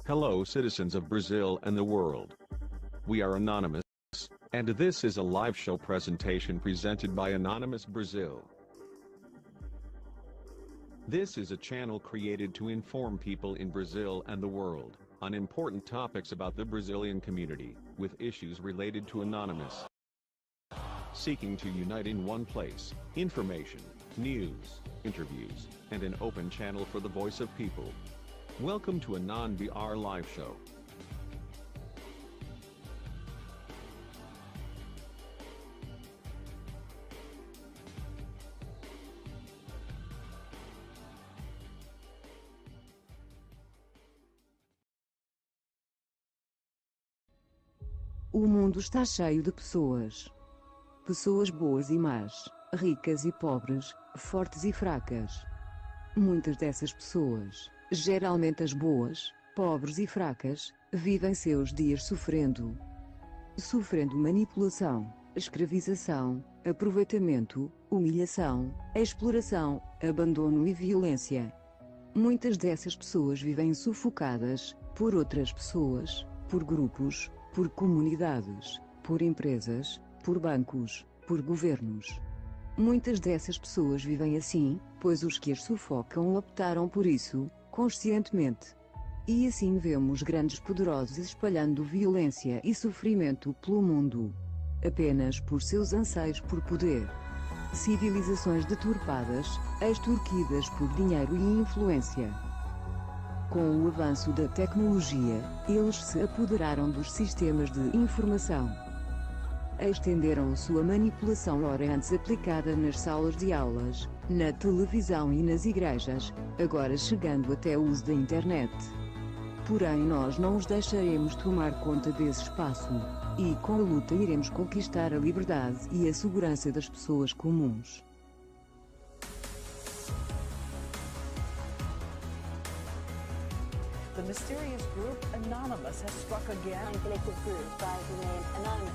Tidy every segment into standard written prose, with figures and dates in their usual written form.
Hello, citizens of Brazil and the world. We are Anonymous, and this is a live show presentation presented by Anonymous Brazil. This is a channel created to inform people in Brazil and the world on important topics about the Brazilian community, with issues related to Anonymous. Seeking to unite in one place, information, news, interviews, and an open channel for the voice of people. Welcome to Anon BR Live Show. O mundo está cheio de pessoas. Pessoas boas e más, ricas e pobres, fortes e fracas. Muitas dessas pessoas, geralmente as boas, pobres e fracas, vivem seus dias sofrendo. Sofrendo manipulação, escravização, aproveitamento, humilhação, exploração, abandono e violência. Muitas dessas pessoas vivem sufocadas por outras pessoas, por grupos, por comunidades, por empresas, por bancos, por governos. Muitas dessas pessoas vivem assim, pois os que as sufocam optaram por isso, conscientemente. E assim vemos grandes poderosos espalhando violência e sofrimento pelo mundo. Apenas por seus anseios por poder. Civilizações deturpadas, extorquidas por dinheiro e influência. Com o avanço da tecnologia, eles se apoderaram dos sistemas de informação. Estenderam sua manipulação ora antes aplicada nas salas de aulas, na televisão e nas igrejas, agora chegando até o uso da internet. Porém nós não os deixaremos tomar conta desse espaço, e com a luta iremos conquistar a liberdade e a segurança das pessoas comuns. The mysterious group Anonymous has struck again. An collective group by the name Anonymous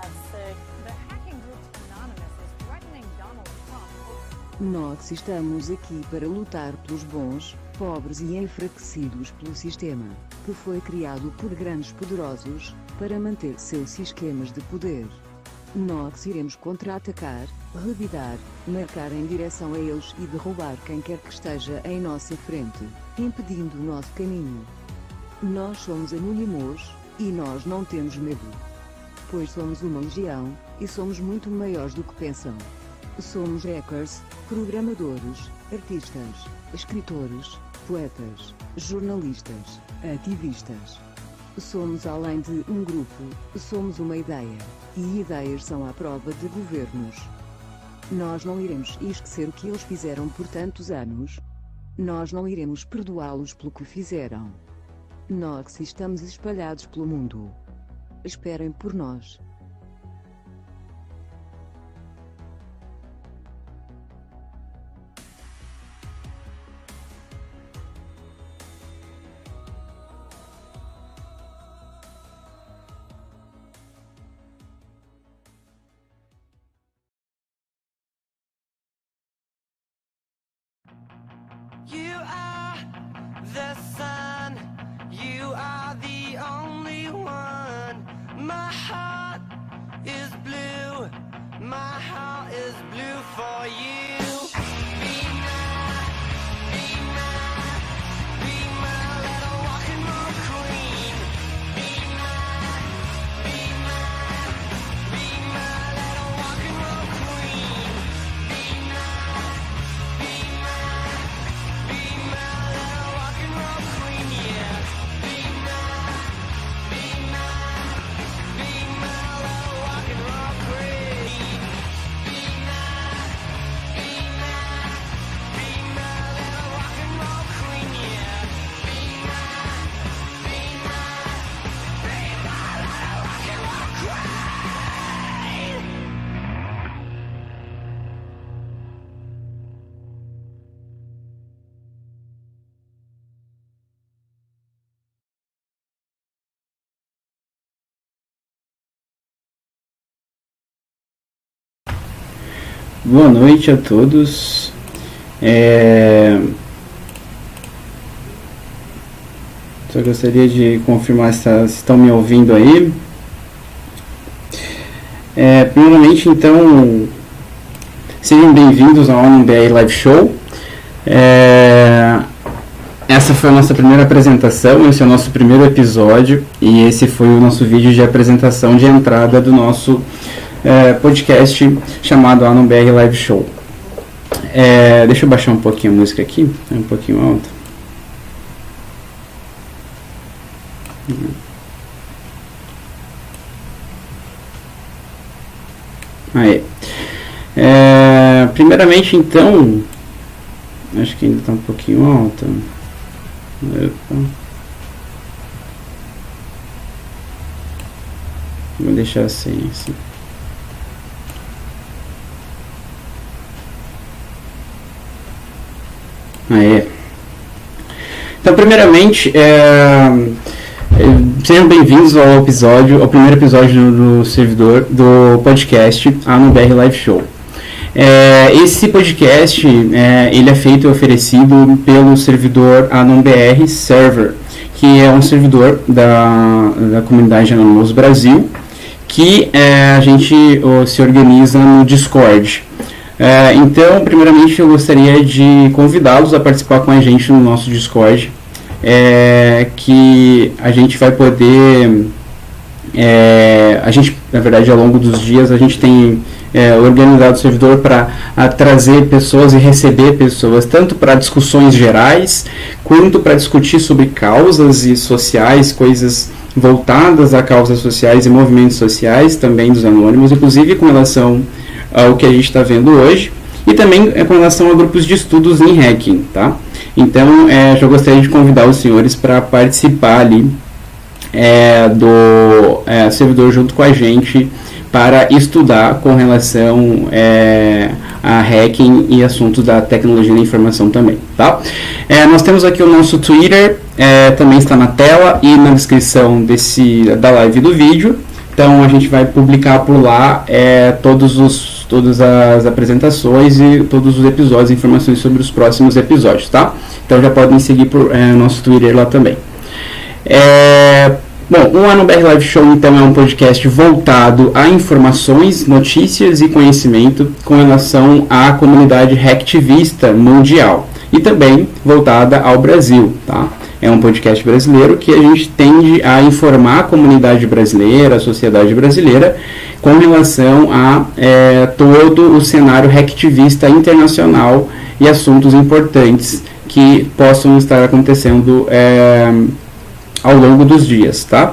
have said the hacking group Anonymous is threatening Donald Trump. Nós estamos aqui para lutar pelos bons, pobres e enfraquecidos pelo sistema, que foi criado por grandes poderosos, para manter seus esquemas de poder. Nós iremos contra-atacar, revidar, marcar em direção a eles e derrubar quem quer que esteja em nossa frente, impedindo o nosso caminho. Nós somos anônimos, e nós não temos medo. Pois somos uma legião, e somos muito maiores do que pensam. Somos hackers, programadores, artistas, escritores, poetas, jornalistas, ativistas. Somos além de um grupo, somos uma ideia, e ideias são à prova de governos. Nós não iremos esquecer o que eles fizeram por tantos anos. Nós não iremos perdoá-los pelo que fizeram. Nós estamos espalhados pelo mundo. Esperem por nós. You are the sun, you are the only one. My heart is blue, my heart is blue for you. Be my, be my, be my little rock and roll queen. Be my, be my, be my little rock and roll queen. Be my, be my, be my little rock and roll queen, yeah. Be my, be my, be my little rock and roll queen. Be my, be my, be my little rock and roll queen, yeah. Be my, be my, be my little rock and roll queen. Boa noite a todos. Só gostaria de confirmar se estão me ouvindo aí. Primeiramente, então, sejam bem-vindos ao ONU BR Live Show. Essa foi a nossa primeira apresentação, esse é o nosso primeiro episódio e esse foi o nosso vídeo de apresentação de entrada do nosso podcast chamado ONU BR Live Show. Deixa eu baixar um pouquinho a música aqui, é um pouquinho alta. Aí. Primeiramente, então, acho que ainda está um pouquinho alta. Opa. Vou deixar assim. Aí. Então, primeiramente, sejam bem-vindos ao primeiro episódio do servidor do podcast ONU BR Live Show. Esse podcast ele é feito e oferecido pelo servidor ONU BR Server, que é um servidor da comunidade Anonymous Brasil, que a gente se organiza no Discord. Então, primeiramente, eu gostaria de convidá-los a participar com a gente no nosso Discord, que a gente vai poder, a gente, na verdade, ao longo dos dias, a gente tem organizado o servidor para trazer pessoas e receber pessoas, tanto para discussões gerais, quanto para discutir sobre causas e sociais, coisas voltadas a causas sociais e movimentos sociais, também dos anônimos, inclusive com relação ao que a gente está vendo hoje, e também com relação a grupos de estudos em hacking, tá? Então, já gostaria de convidar os senhores para participar ali do servidor junto com a gente, para estudar com relação a hacking e assuntos da tecnologia da informação também, tá? Nós temos aqui o nosso Twitter, também está na tela e na descrição da live do vídeo. Então a gente vai publicar por lá todas as apresentações e todos os episódios, informações sobre os próximos episódios, tá? Então já podem seguir por nosso Twitter lá também. Bom, o ONU BR Live Show, então, é um podcast voltado a informações, notícias e conhecimento com relação à comunidade hacktivista mundial e também voltada ao Brasil, tá? É um podcast brasileiro que a gente tende a informar a comunidade brasileira, a sociedade brasileira, com relação a todo o cenário hacktivista internacional e assuntos importantes que possam estar acontecendo ao longo dos dias, tá?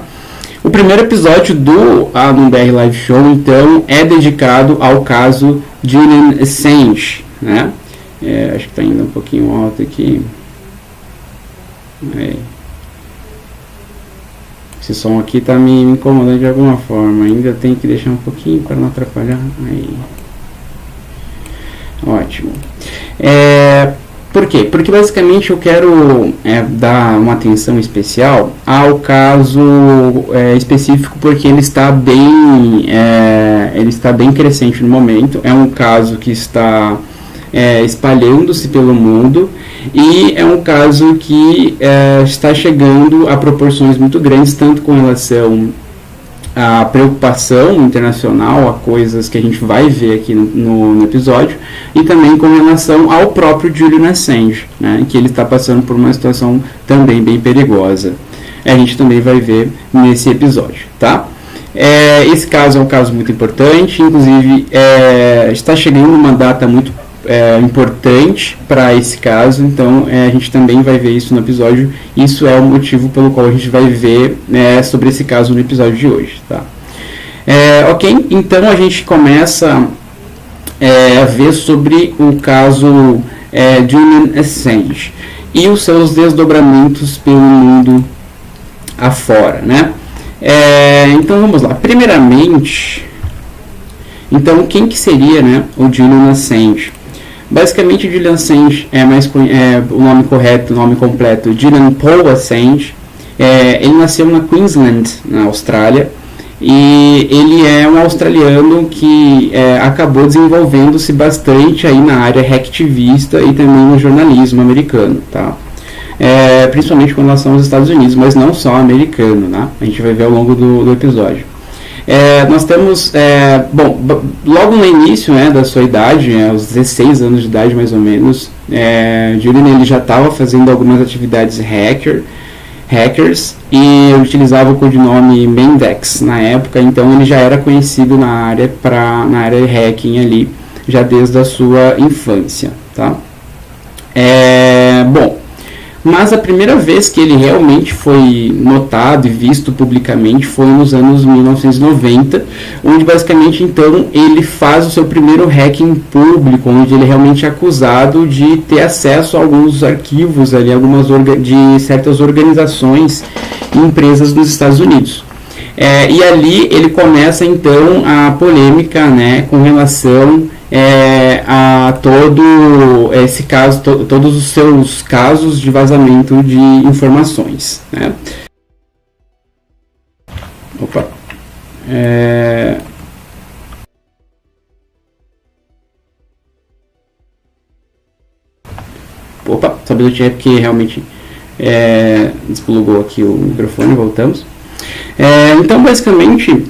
O primeiro episódio do ONU BR Live Show, então, é dedicado ao caso Julian Assange, né? Acho que está indo um pouquinho alto aqui. Esse som aqui está me incomodando de alguma forma. Ainda tem que deixar um pouquinho para não atrapalhar. Aí. Ótimo. Por quê? Porque basicamente eu quero dar uma atenção especial ao caso específico, porque ele está bem crescente no momento. É um caso que está espalhando-se pelo mundo e é um caso que está chegando a proporções muito grandes, tanto com relação à preocupação internacional, a coisas que a gente vai ver aqui no episódio, e também com relação ao próprio Julian Assange, né, que ele está passando por uma situação também bem perigosa. A gente também vai ver nesse episódio, tá? Esse caso é um caso muito importante, inclusive está chegando uma data muito importante para esse caso, então a gente também vai ver isso no episódio. Isso é o motivo pelo qual a gente vai ver sobre esse caso no episódio de hoje, tá? Ok, então a gente começa a ver sobre o caso Julian Assange e os seus desdobramentos pelo mundo afora, né? Então vamos lá. Primeiramente, então quem que seria, né, o Julian Assange? Basicamente, Julian Assange o nome correto, o nome completo, Julian Paul Assange. Ele nasceu na Queensland, na Austrália, e ele é um australiano que acabou desenvolvendo-se bastante aí na área hacktivista e também no jornalismo americano, tá? principalmente com relação aos Estados Unidos, mas não só americano, né? A gente vai ver ao longo do episódio. Nós temos, logo no início, né, da sua idade, aos 16 anos de idade mais ou menos, Julian ele já estava fazendo algumas atividades hackers e utilizava o codinome Mendex na época, então ele já era conhecido na área de hacking ali, já desde a sua infância, tá? Mas a primeira vez que ele realmente foi notado e visto publicamente foi nos anos 1990, onde basicamente então ele faz o seu primeiro hacking público, onde ele é realmente acusado de ter acesso a alguns arquivos ali, de certas organizações e empresas dos Estados Unidos. E ali ele começa então a polêmica, né, com relação a todo esse caso, todos os seus casos de vazamento de informações, né? Só um minutinho, porque realmente desplugou aqui o microfone, voltamos. Então, basicamente,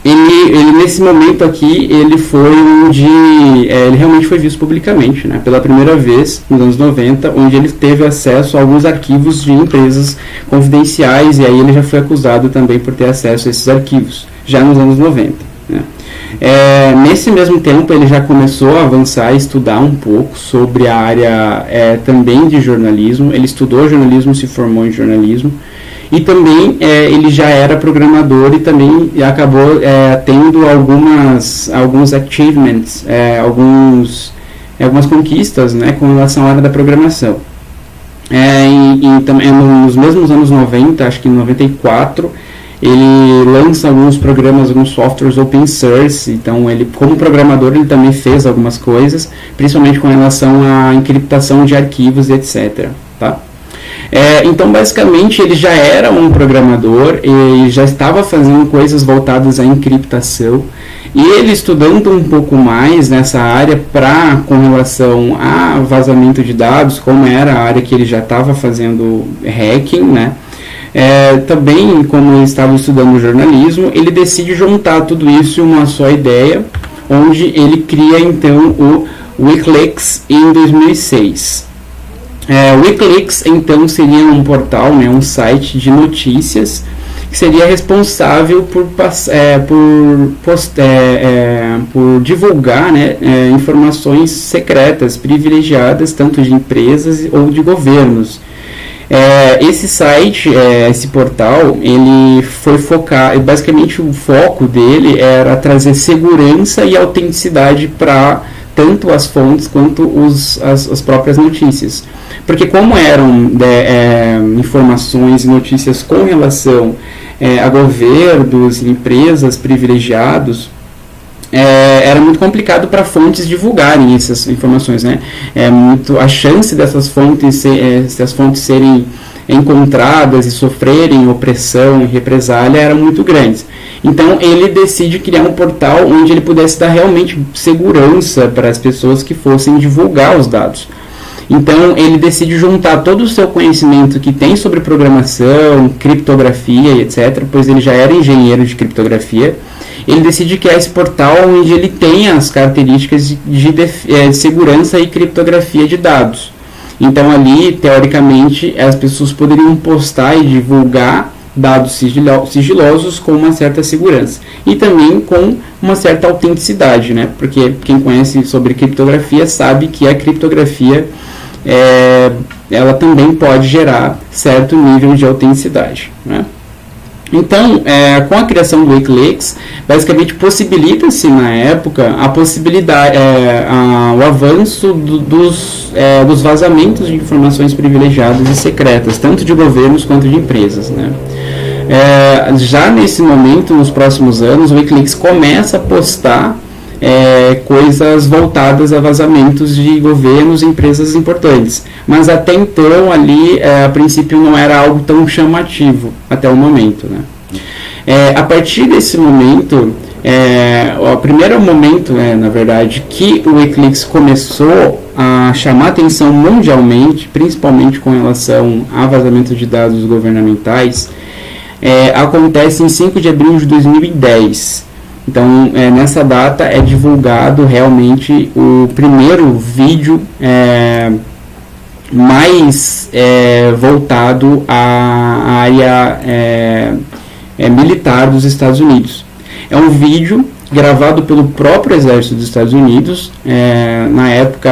ele nesse momento aqui, ele foi onde ele realmente foi visto publicamente, né, pela primeira vez, nos anos 90, onde ele teve acesso a alguns arquivos de empresas confidenciais, e aí ele já foi acusado também por ter acesso a esses arquivos, já nos anos 90. Né. Nesse mesmo tempo, ele já começou a avançar e estudar um pouco sobre a área também de jornalismo. Ele estudou jornalismo, se formou em jornalismo, e também ele já era programador e também acabou tendo alguns achievements, algumas conquistas, né, com relação à área da programação. Nos mesmos anos 90, acho que em 94, ele lança alguns programas, alguns softwares open source. Então ele, como programador, ele também fez algumas coisas, principalmente com relação à encriptação de arquivos, etc. Tá? Então, basicamente, ele já era um programador e já estava fazendo coisas voltadas à encriptação. E ele, estudando um pouco mais nessa área com relação a vazamento de dados, como era a área que ele já estava fazendo hacking, né? Também, como ele estava estudando jornalismo, ele decide juntar tudo isso em uma só ideia, onde ele cria, então, o Wikileaks em 2006. O Wikileaks, então, seria um portal, né, um site de notícias que seria responsável por divulgar, né, informações secretas, privilegiadas, tanto de empresas ou de governos. Esse site, esse portal, ele foi focar, basicamente o foco dele era trazer segurança e autenticidade para tanto as fontes quanto as próprias notícias. Porque como eram informações e notícias com relação a governos e empresas privilegiados, era muito complicado para fontes divulgarem essas informações, né? A chance dessas fontes, se as fontes serem encontradas e sofrerem opressão e represália eram muito grandes. Então ele decide criar um portal onde ele pudesse dar realmente segurança para as pessoas que fossem divulgar os dados. Então ele decide juntar todo o seu conhecimento que tem sobre programação, criptografia e etc., pois ele já era engenheiro de criptografia. Ele decide criar esse portal onde ele tem as características de segurança e criptografia de dados. Então ali, teoricamente, as pessoas poderiam postar e divulgar dados sigilosos com uma certa segurança. E também com uma certa autenticidade, né? Porque quem conhece sobre criptografia sabe que a criptografia ela também pode gerar certo nível de autenticidade, né? Então, com a criação do Wikileaks, basicamente possibilita-se na época a possibilidade, o avanço dos vazamentos de informações privilegiadas e secretas, tanto de governos quanto de empresas, né? Já nesse momento, nos próximos anos, o Wikileaks começa a postar coisas voltadas a vazamentos de governos e empresas importantes, mas até então ali a princípio não era algo tão chamativo até o momento, né? A partir desse momento, o primeiro momento, na verdade, que o Wikileaks começou a chamar atenção mundialmente, principalmente com relação a vazamento de dados governamentais, acontece em 5 de abril de 2010. Então, nessa data é divulgado realmente o primeiro vídeo mais voltado à área militar dos Estados Unidos. É um vídeo gravado pelo próprio Exército dos Estados Unidos, na época,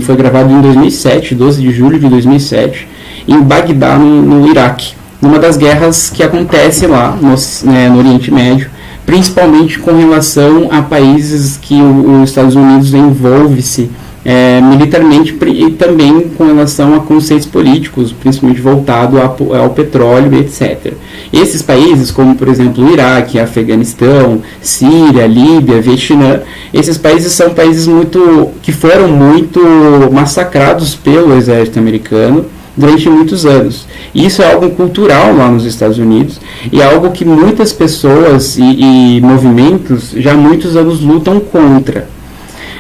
foi gravado em 2007, 12 de julho de 2007, em Bagdá, no Iraque, numa das guerras que acontece lá no Oriente Médio, principalmente com relação a países que os Estados Unidos envolve-se militarmente e também com relação a conceitos políticos, principalmente voltado ao petróleo, etc. Esses países, como por exemplo o Iraque, Afeganistão, Síria, Líbia, Vietnã, esses países são países que foram muito massacrados pelo exército americano durante muitos anos. Isso é algo cultural lá nos Estados Unidos e é algo que muitas pessoas e movimentos já há muitos anos lutam contra.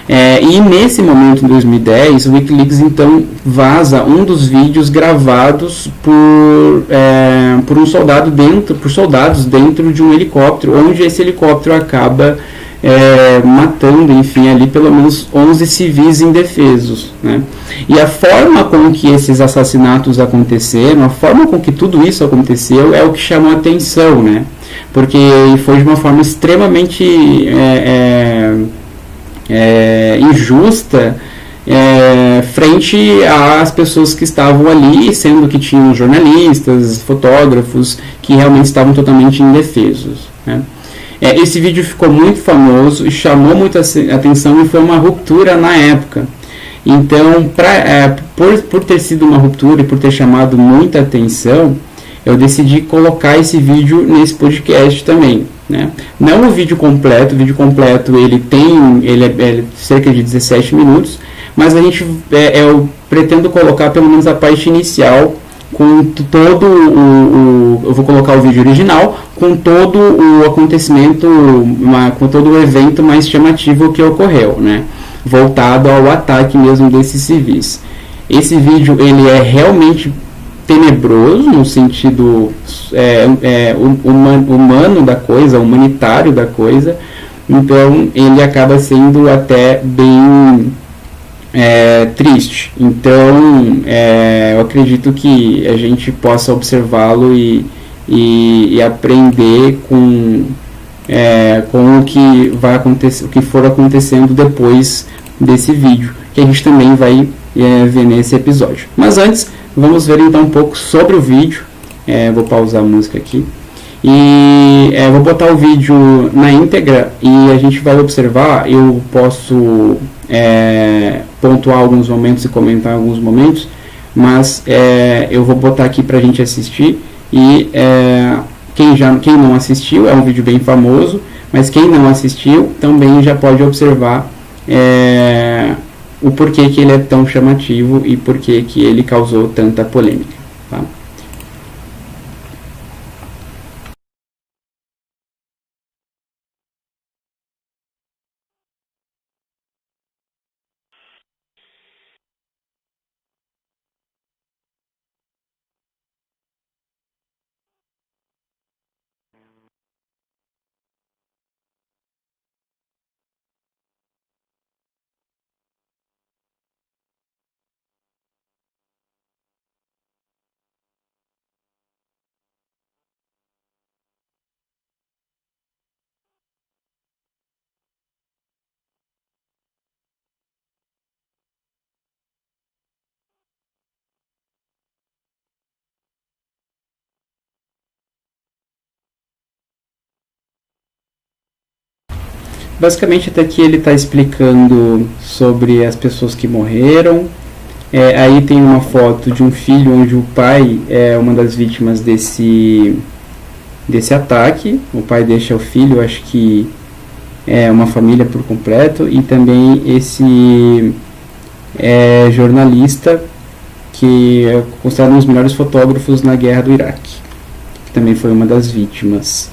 E nesse momento, em 2010, o Wikileaks então vaza um dos vídeos gravados por soldados dentro de um helicóptero, onde esse helicóptero acaba matando, enfim, ali pelo menos 11 civis indefesos, né? E a forma com que esses assassinatos aconteceram, a forma com que tudo isso aconteceu é o que chamou a atenção, né? Porque foi de uma forma extremamente injusta frente às pessoas que estavam ali, sendo que tinham jornalistas, fotógrafos, que realmente estavam totalmente indefesos, né? Esse vídeo ficou muito famoso e chamou muita atenção e foi uma ruptura na época. Então, por ter sido uma ruptura e por ter chamado muita atenção, eu decidi colocar esse vídeo nesse podcast também, né? Não o vídeo completo ele é cerca de 17 minutos, mas eu pretendo colocar pelo menos a parte inicial com todo eu vou colocar o vídeo original com todo o acontecimento, com todo o evento mais chamativo que ocorreu, né? Voltado ao ataque mesmo desses civis. Esse vídeo ele é realmente tenebroso no sentido humano da coisa, humanitário da coisa. Então ele acaba sendo até bem triste. Então eu acredito que a gente possa observá-lo e aprender com o que vai acontecer, o que for acontecendo depois desse vídeo, que a gente também vai ver nesse episódio. Mas antes, vamos ver então um pouco sobre o vídeo. Vou pausar a música aqui e vou botar o vídeo na íntegra e a gente vai observar. Eu posso pontuar alguns momentos e comentar alguns momentos, mas eu vou botar aqui pra gente assistir e quem não assistiu, é um vídeo bem famoso, mas quem não assistiu também já pode observar o porquê que ele é tão chamativo e porquê que ele causou tanta polêmica, tá? Basicamente até aqui ele está explicando sobre as pessoas que morreram. Aí tem uma foto de um filho onde o pai é uma das vítimas desse ataque. O pai deixa o filho, acho que é uma família por completo, e também esse jornalista que é considerado um dos melhores fotógrafos na guerra do Iraque, que também foi uma das vítimas.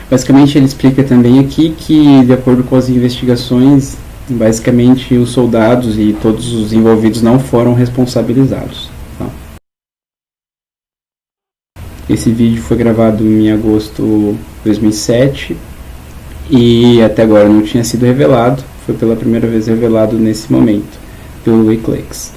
Basicamente ele explica também aqui que, de acordo com as investigações, basicamente os soldados e todos os envolvidos não foram responsabilizados. Tá? Esse vídeo foi gravado em agosto de 2007 e até agora não tinha sido revelado, foi pela primeira vez revelado nesse momento pelo Wikileaks.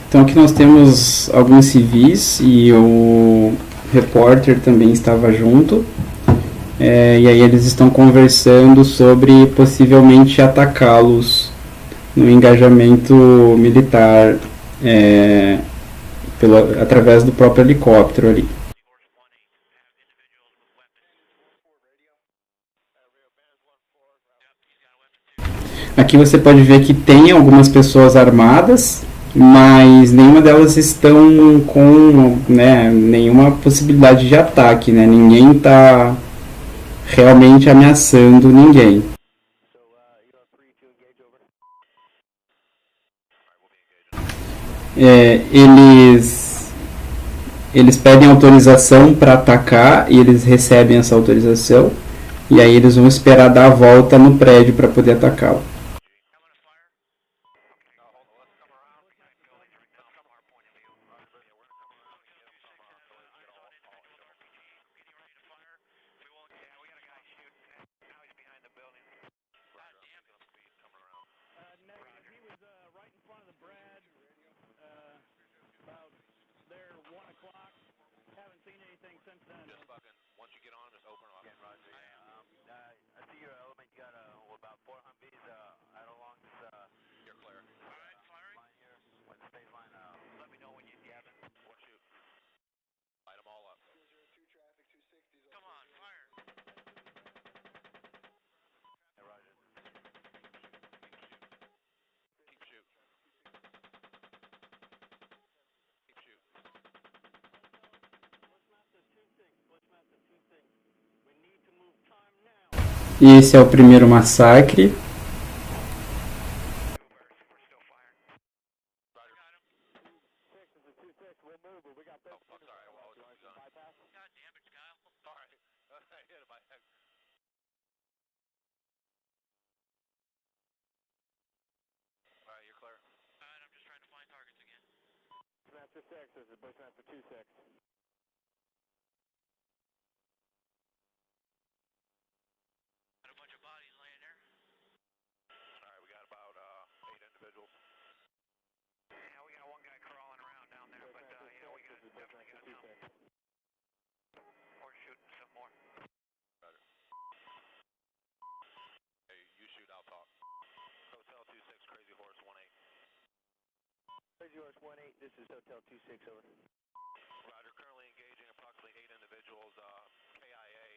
Então aqui nós temos alguns civis e o repórter também estava junto. E aí eles estão conversando sobre possivelmente atacá-los no engajamento militar através do próprio helicóptero ali. Aqui você pode ver que tem algumas pessoas armadas, mas nenhuma delas estão com nenhuma possibilidade de ataque, né? Ninguém está realmente ameaçando ninguém. Eles pedem autorização para atacar e eles recebem essa autorização e aí eles vão esperar dar a volta no prédio para poder atacá-lo. E esse é o primeiro massacre. Crazy Horse 18, this is Hotel 26, over. Roger, currently engaging approximately 8 individuals, KIA,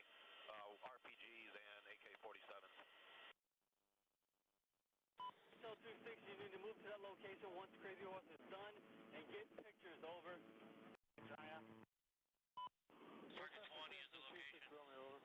RPGs, and AK-47s. Hotel 26, you need to move to that location once Crazy Horse is done and get pictures, over. Target 20 is the location. Over.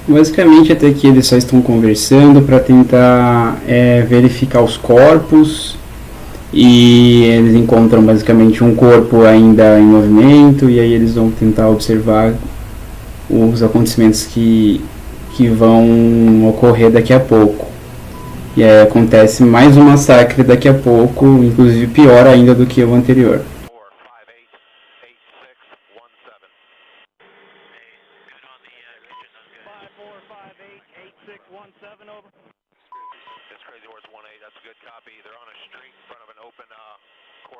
Basicamente até aqui eles só estão conversando para tentar verificar os corpos e eles encontram basicamente um corpo ainda em movimento e aí eles vão tentar observar os acontecimentos que vão ocorrer daqui a pouco. E aí acontece mais um massacre daqui a pouco, inclusive pior ainda do que o anterior.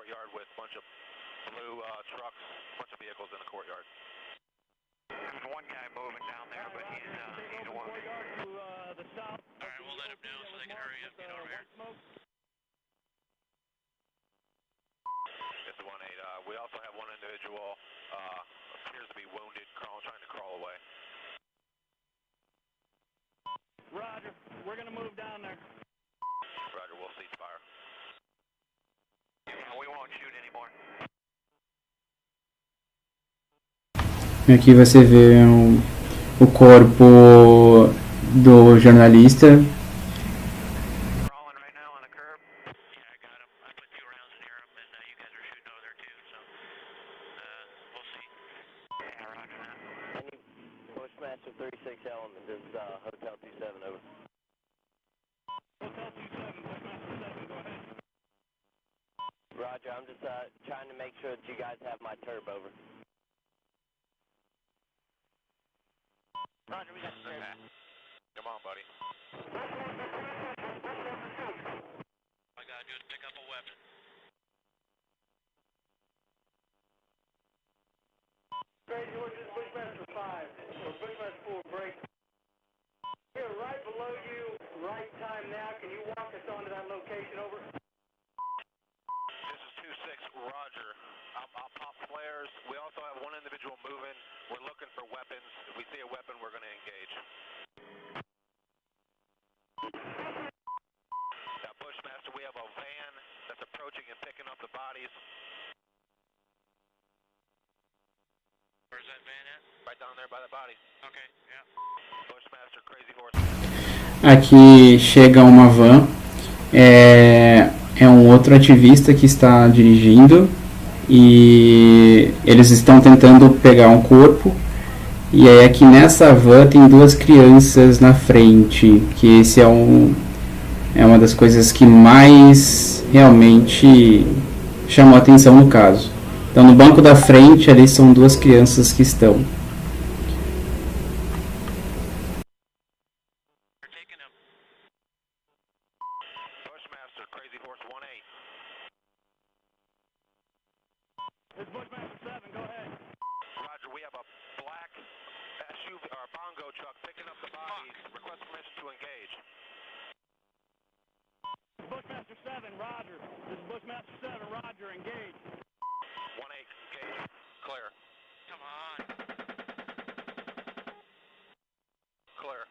courtyard with a bunch of blue trucks, a bunch of vehicles in the courtyard. There's one guy moving down there, but he's wounded. Alright, we'll let him know so they can hurry up, get over here. It's the 1-8. We also have one individual, appears to be wounded, trying to crawl away. Roger, we're going to move down there. Roger, we'll cease fire. Yeah, we won't shoot anymore. Aqui você vê o corpo do jornalista. Crawling right now on the curb. Yeah, I got him. I put 2 rounds near him, and you guys are shooting over there too, so we'll see. Yeah, roger that. Bushmaster 36 Element, this is Hotel 27, over. Hotel 27, Bushmaster 7, go ahead. Roger, I'm just trying to make sure that you guys have my turb, over. Roger, we got the turb. Come on, buddy. All I gotta do is pick up a weapon. Crazy Horse, this is Bushmaster 5, or Bushmaster 4, break. We're right below you, right time now. Can you walk us onto that location, over? This is 2-6, Roger. I'll pop flares. We also have one individual moving. We're looking for weapons. If we see a weapon, we're going to engage. Now, Bushmaster, we have a van that's approaching and picking up the bodies. Where's that van at? Right down there by the bodies. Okay, yeah. Bushmaster, Crazy Horse. Aqui chega uma van. É um outro ativista que está dirigindo. E eles estão tentando pegar um corpo. E aí aqui nessa van tem 2 crianças na frente, que esse é uma das coisas que mais realmente chamou a atenção no caso. Então no banco da frente ali são 2 crianças que estão. Bushmaster, Crazy Horse 1-8. This is Bushmaster 7, go ahead. Roger, we have a black SUV or bongo truck picking up the bodies. Request permission to engage. Bushmaster 7, Roger. This is Bushmaster 7, Roger, engage. 1-8, engage. Clear. Come on. Clear.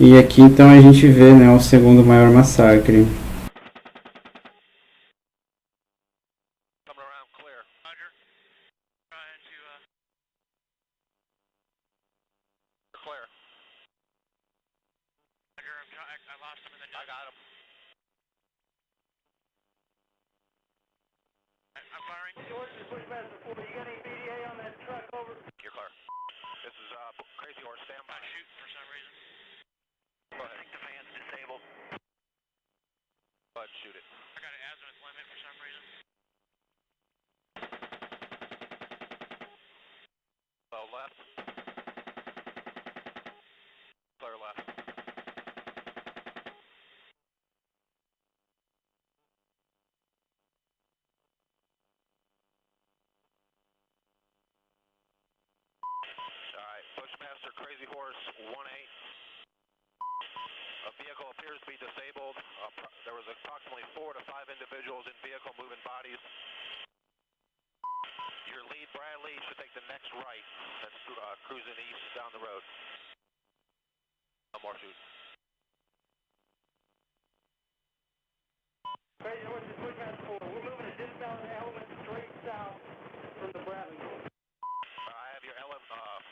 E aqui então a gente vê, né, o segundo maior massacre. Coming around, clear. Roger. Trying to, Clear. Roger, I lost him in the I got him. I'm firing. George, this is Bushmaster 4. You got any BDA on that truck, over? You're clear. This is Crazy Horse, stand by. Not shooting for some reason. Go I ahead. think the van's disabled. Go ahead and shoot it. I got an azimuth limit for some reason. Left. Clear left. Alright, Bushmaster, Crazy Horse 1-8. A vehicle appears to be disabled. There was approximately 4 to 5 individuals in vehicle moving bodies. Your lead, Bradley, should take the next right. That's cruising east down the road. No more shooting. Crazy Horse, this is Bushmaster 4. We're moving a dismount element straight south from the Bradley. I have your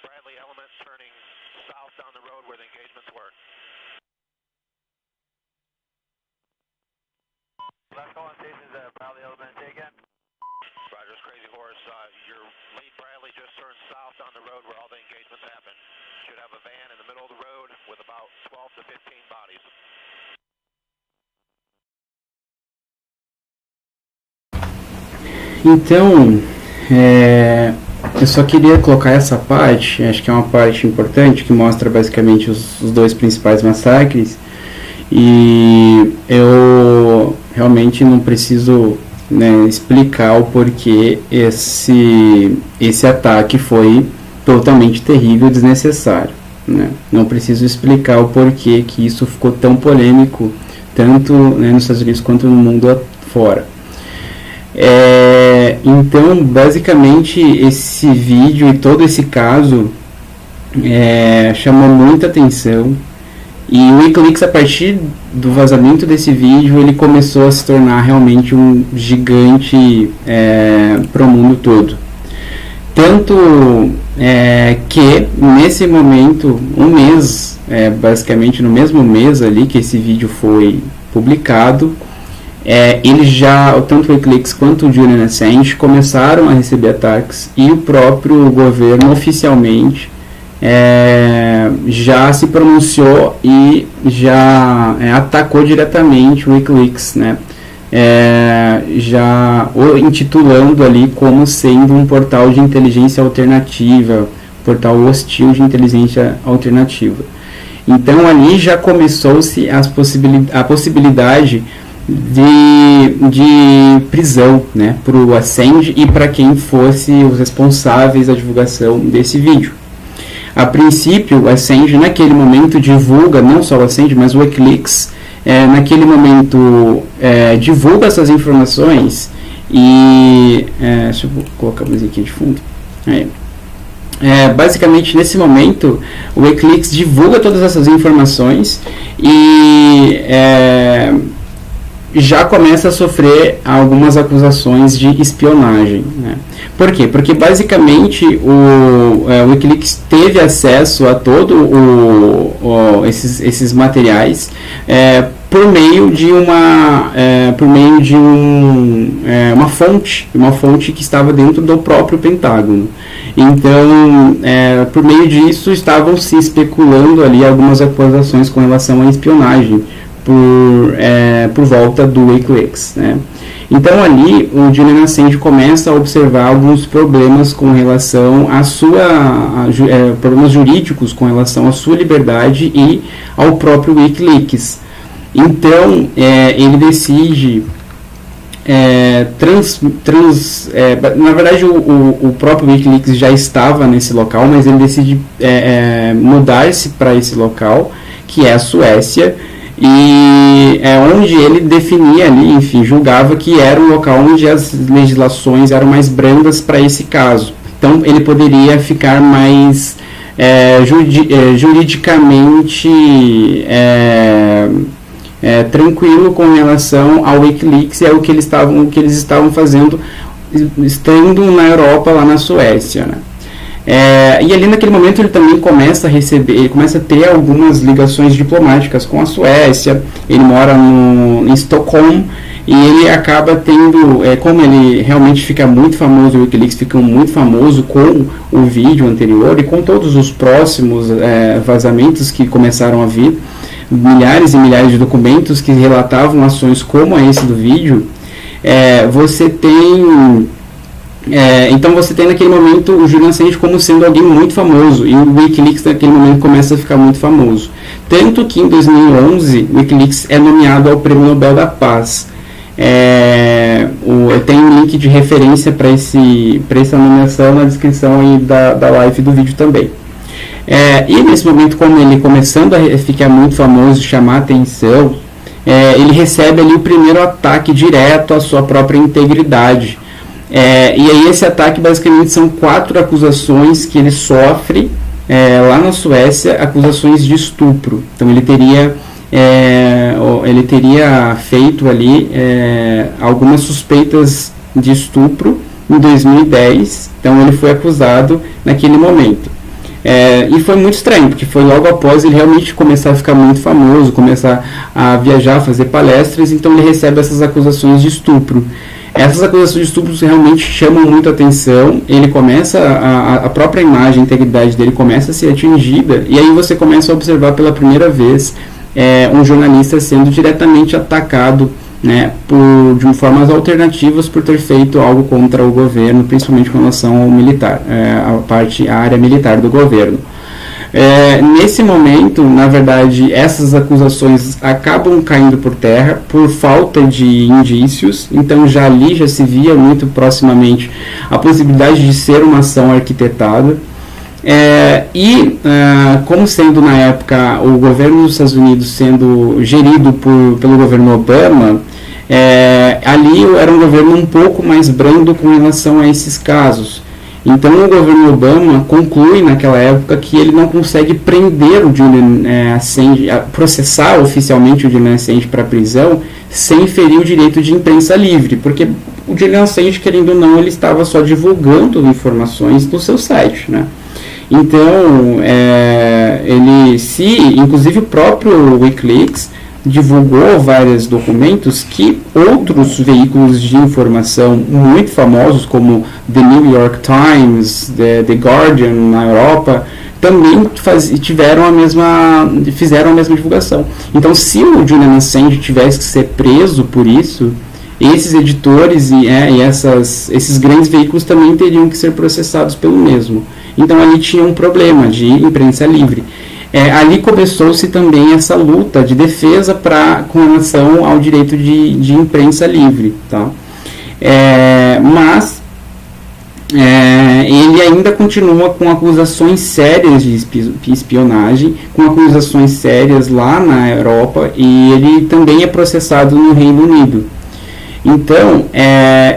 Bradley element turning south down the road where the engagements were. Last call on stations at Bradley element. Say again. Rogers, Crazy Horse, your lead Bradley just turned south down the road where all the engagements happened. Should have a van in the middle of the road with about 12 to 15 bodies. Então, eu só queria colocar essa parte, acho que é uma parte importante, que mostra basicamente os 2 principais massacres. E eu realmente não preciso né, explicar o porquê esse ataque foi totalmente terrível e desnecessário, né? Não preciso explicar o porquê que isso ficou tão polêmico, tanto, né, nos Estados Unidos quanto no mundo afora. Então, basicamente, esse vídeo e todo esse caso chamou muita atenção, e o WikiLeaks, a partir do vazamento desse vídeo, ele começou a se tornar realmente um gigante para o mundo todo. Tanto que, nesse momento, um mês, basicamente no mesmo mês ali que esse vídeo foi publicado, eles já, tanto o WikiLeaks quanto o Julian Assange, começaram a receber ataques, e o próprio governo oficialmente já se pronunciou e já atacou diretamente o WikiLeaks, né? Já o intitulando ali como sendo um portal de inteligência alternativa, portal hostil de inteligência alternativa. Então ali já começou-se a possibilidade de prisão, né, para o Assange e para quem fosse os responsáveis da divulgação desse vídeo. A princípio, o Assange naquele momento divulga, não só o Assange, mas o WikiLeaks, naquele momento divulga essas informações e... deixa eu colocar a musiquinha de fundo. Basicamente, nesse momento, o WikiLeaks divulga todas essas informações e já começa a sofrer algumas acusações de espionagem, né? Por quê? Porque basicamente o WikiLeaks teve acesso a todo esses materiais por meio de uma fonte que estava dentro do próprio Pentágono. Então, por meio disso, estavam se especulando ali algumas acusações com relação à espionagem por volta do WikiLeaks, né? Então ali o Julian Assange começa a observar alguns problemas com relação problemas jurídicos com relação à sua liberdade e ao próprio WikiLeaks. Então ele decide na verdade o próprio WikiLeaks já estava nesse local, mas ele decide mudar-se para esse local, que é a Suécia, e onde ele definia ali, enfim, julgava que era um local onde as legislações eram mais brandas para esse caso. Então ele poderia ficar mais juridicamente tranquilo com relação ao WikiLeaks e ao que eles estavam fazendo estando na Europa, lá na Suécia, né? E ali naquele momento ele também começa a ter algumas ligações diplomáticas com a Suécia. Ele mora em Estocolmo e ele acaba tendo, como ele realmente fica muito famoso, o WikiLeaks fica muito famoso com o vídeo anterior e com todos os próximos vazamentos que começaram a vir, milhares e milhares de documentos que relatavam ações como esse do vídeo. Então você tem naquele momento o Julian Assange como sendo alguém muito famoso, e o WikiLeaks naquele momento começa a ficar muito famoso. Tanto que em 2011 o WikiLeaks é nomeado ao Prêmio Nobel da Paz. Eu tenho um link de referência para essa nomeação na descrição aí da live do vídeo também. E nesse momento, como ele começando a ficar muito famoso, chamar atenção, ele recebe ali o primeiro ataque direto à sua própria integridade. E aí esse ataque basicamente são 4 acusações que ele sofre lá na Suécia, acusações de estupro. Então ele teria feito ali algumas suspeitas de estupro em 2010, então ele foi acusado naquele momento. E foi muito estranho, porque foi logo após ele realmente começar a ficar muito famoso, começar a viajar, fazer palestras, então ele recebe essas acusações de estupro. Essas acusações de estupro realmente chamam muito a atenção, ele começa, a própria imagem, a integridade dele começa a ser atingida, e aí você começa a observar pela primeira vez um jornalista sendo diretamente atacado, né, de formas alternativas por ter feito algo contra o governo, principalmente com relação ao militar, a área militar do governo. Nesse momento, na verdade, essas acusações acabam caindo por terra por falta de indícios, então já se via muito proximamente a possibilidade de ser uma ação arquitetada. Como sendo na época o governo dos Estados Unidos sendo gerido pelo governo Obama, ali era um governo um pouco mais brando com relação a esses casos. Então o governo Obama conclui naquela época que ele não consegue prender o Julian Assange, processar oficialmente o Julian Assange para prisão, sem ferir o direito de imprensa livre, porque o Julian Assange, querendo ou não, ele estava só divulgando informações no seu site, né? Então, inclusive o próprio Wikileaks divulgou vários documentos que outros veículos de informação muito famosos, como The New York Times, The Guardian na Europa, também fizeram a mesma divulgação. Então, se o Julian Assange tivesse que ser preso por isso, esses editores esses grandes veículos também teriam que ser processados pelo mesmo. Então, ali tinha um problema de imprensa livre. Ali começou-se também essa luta de defesa com relação ao direito de imprensa livre. Tá? Mas ele ainda continua com acusações sérias de espionagem, com acusações sérias lá na Europa, e ele também é processado no Reino Unido. Então,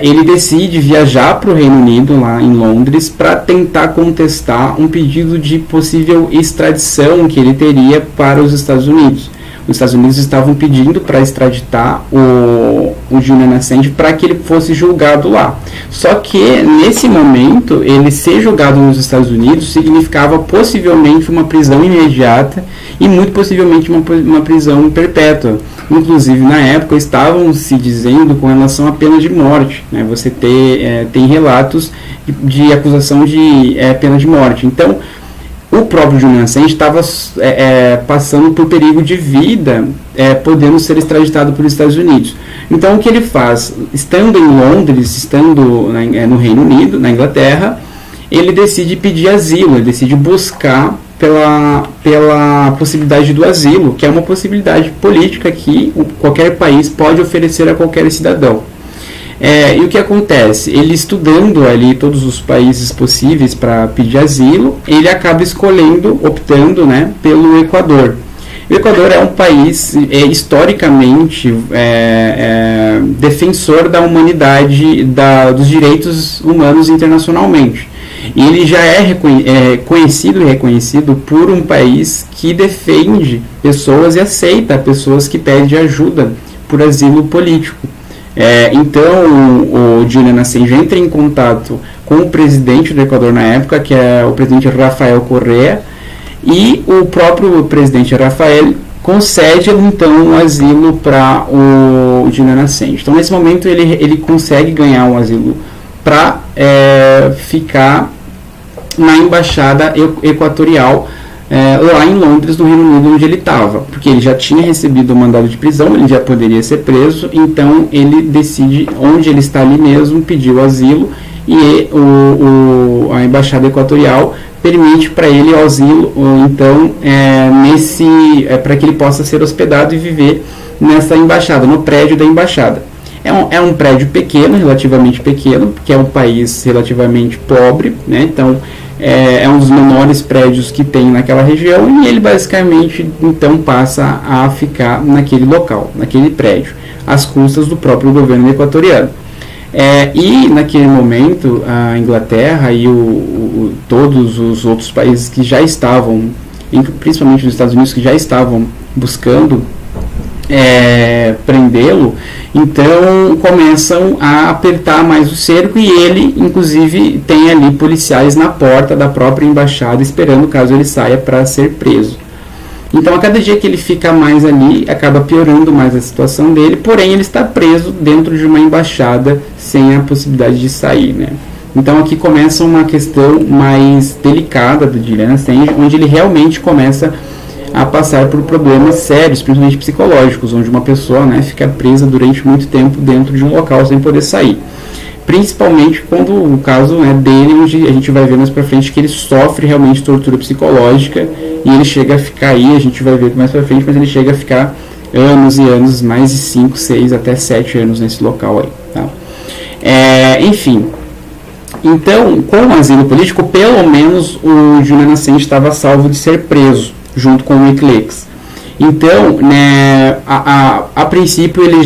ele decide viajar para o Reino Unido, lá em Londres, para tentar contestar um pedido de possível extradição que ele teria para os Estados Unidos. Os Estados Unidos estavam pedindo para extraditar o Julian Assange para que ele fosse julgado lá. Só que, nesse momento, ele ser julgado nos Estados Unidos significava possivelmente uma prisão imediata e muito possivelmente uma prisão perpétua. Inclusive, na época, estavam se dizendo com relação à pena de morte. Né? Você tem relatos de acusação de pena de morte. Então, o próprio Julian Assange estava passando por perigo de vida, podendo ser extraditado para os Estados Unidos. Então, o que ele faz? Estando em Londres, estando no Reino Unido, na Inglaterra, ele decide pedir asilo, ele decide buscar pela possibilidade do asilo, que é uma possibilidade política que qualquer país pode oferecer a qualquer cidadão. E o que acontece? Ele estudando ali todos os países possíveis para pedir asilo, ele acaba optando, né, pelo Equador. O Equador é um país historicamente defensor da humanidade, dos direitos humanos internacionalmente. E ele já é conhecido e reconhecido por um país que defende pessoas e aceita pessoas que pedem ajuda por asilo político. Então o Julian Assange entra em contato com o presidente do Equador na época, que é o presidente Rafael Correa, e o próprio presidente Rafael concede então um asilo para o Julian Assange. Então, nesse momento, ele consegue ganhar um asilo para ficar na embaixada equatorial lá em Londres, no Reino Unido, onde ele estava, porque ele já tinha recebido o mandado de prisão, ele já poderia ser preso, então ele decide, onde ele está ali mesmo, pedir o asilo, e a embaixada equatorial permite para ele o asilo, então, para que ele possa ser hospedado e viver nessa embaixada, no prédio da embaixada. É um prédio pequeno, relativamente pequeno, porque é um país relativamente pobre, né? Então é um dos menores prédios que tem naquela região, e ele basicamente então passa a ficar naquele local, naquele prédio, às custas do próprio governo equatoriano. E naquele momento a Inglaterra e todos os outros países que já estavam, principalmente os Estados Unidos, que já estavam buscando prendê-lo, então começam a apertar mais o cerco, e ele inclusive tem ali policiais na porta da própria embaixada esperando caso ele saia para ser preso. Então a cada dia que ele fica mais ali, acaba piorando mais a situação dele, porém ele está preso dentro de uma embaixada sem a possibilidade de sair, né? Então aqui começa uma questão mais delicada do Julian Assange, onde ele realmente começa a passar por problemas sérios, principalmente psicológicos, onde uma pessoa, né, fica presa durante muito tempo dentro de um local sem poder sair. principalmente quando o caso, né, dele, onde a gente vai ver mais pra frente que ele sofre realmente tortura psicológica e ele chega a ficar aí, a gente vai ver mais pra frente, mas ele chega a ficar anos e anos, mais de 5, 6, até 7 anos nesse local aí, tá? Enfim, então, com o asilo político, pelo menos o Julian Assange estava salvo de ser preso, junto com o Wikileaks. Então, né, a princípio ele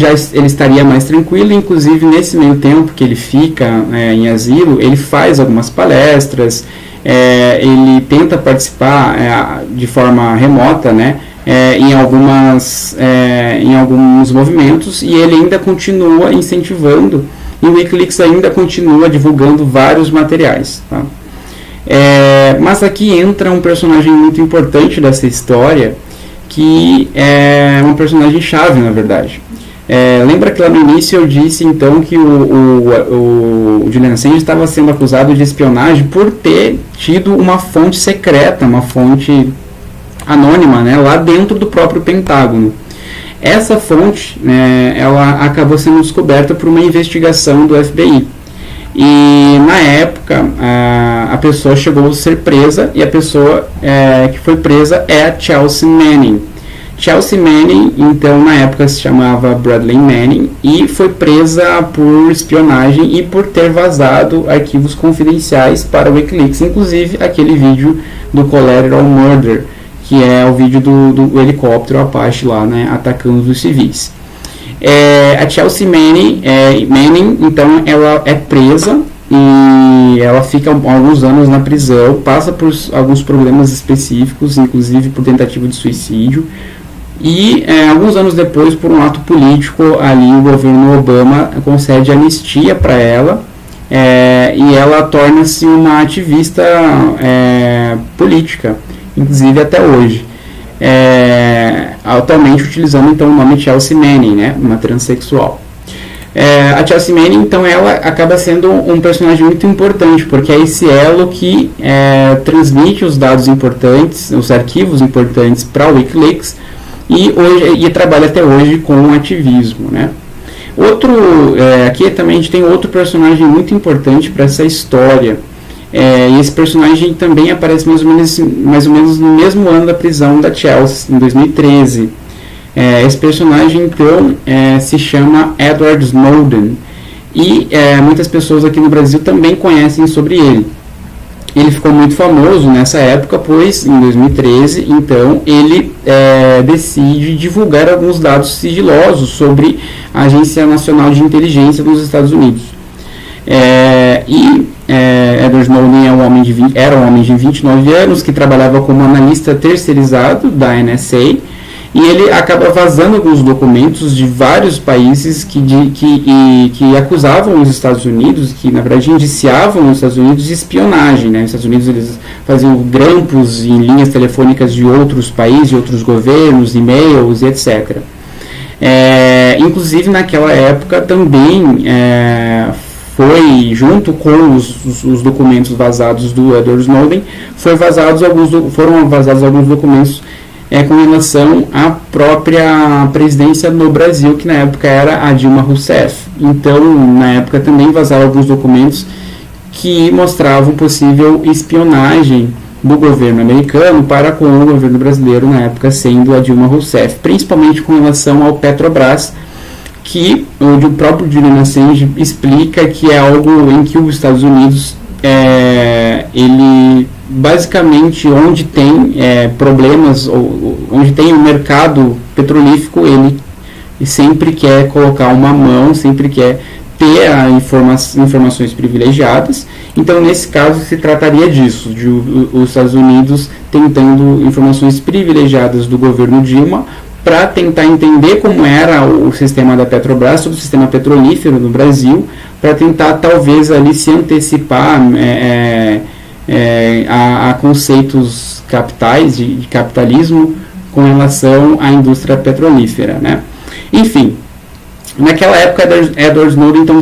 estaria mais tranquilo, inclusive nesse meio tempo que ele fica em asilo, ele faz algumas palestras, ele tenta participar de forma remota, né, em alguns movimentos, e ele ainda continua incentivando, e o Wikileaks ainda continua divulgando vários materiais, tá? Mas aqui entra um personagem muito importante dessa história, que é um personagem chave, na verdade. Lembra que lá no início eu disse então que o Julian Assange estava sendo acusado de espionagem por ter tido uma fonte secreta, uma fonte anônima, né, lá dentro do próprio Pentágono. Essa fonte, ela acabou sendo descoberta por uma investigação do FBI. E na época a pessoa chegou a ser presa, e a pessoa que foi presa é a Chelsea Manning. Chelsea Manning, então, na época se chamava Bradley Manning, e foi presa por espionagem e por ter vazado arquivos confidenciais para o Wikileaks, inclusive aquele vídeo do Collateral Murder, que é o vídeo do helicóptero Apache lá, né, atacando os civis. A Chelsea Manning, então, ela é presa e ela fica alguns anos na prisão, passa por alguns problemas específicos, inclusive por tentativa de suicídio, e alguns anos depois, por um ato político, ali o governo Obama concede anistia para ela, e ela torna-se uma ativista política, inclusive até hoje. Atualmente utilizando então o nome Chelsea Manning, né, uma transexual. A Chelsea Manning, então, ela acaba sendo um personagem muito importante, porque é esse elo que transmite os dados importantes, os arquivos importantes para o Wikileaks, e trabalha até hoje com o ativismo, né. Aqui também a gente tem outro personagem muito importante para essa história. E esse personagem também aparece mais ou menos no mesmo ano da prisão da Chelsea, em 2013. Esse personagem, então, se chama Edward Snowden, e muitas pessoas aqui no Brasil também conhecem sobre ele. Ele ficou muito famoso nessa época, pois em 2013, então, ele decide divulgar alguns dados sigilosos sobre a Agência Nacional de Inteligência dos Estados Unidos. Edward Snowden era um homem de 29 anos que trabalhava como analista terceirizado da NSA, e ele acaba vazando alguns documentos de vários países que acusavam os Estados Unidos, que na verdade indiciavam os Estados Unidos de espionagem, né? Os Estados Unidos, eles faziam grampos em linhas telefônicas de outros países, de outros governos, e-mails e etc. Inclusive naquela época também foi, junto com os documentos vazados do Edward Snowden, foram vazados alguns documentos com relação à própria presidência no Brasil, que na época era a Dilma Rousseff. Então, na época também vazaram alguns documentos que mostravam possível espionagem do governo americano para com o governo brasileiro, na época sendo a Dilma Rousseff, principalmente com relação ao Petrobras, que o próprio Julian Assange explica que é algo em que os Estados Unidos, ele basicamente, onde tem problemas, onde tem o mercado petrolífero, ele sempre quer colocar uma mão, sempre quer ter informações privilegiadas. Então, nesse caso, se trataria disso, de os Estados Unidos tentando informações privilegiadas do governo Dilma para tentar entender como era o sistema da Petrobras, sobre o sistema petrolífero no Brasil, para tentar talvez ali se antecipar a conceitos capitais, de capitalismo, com relação à indústria petrolífera, né? Enfim, naquela época Edward Snowden então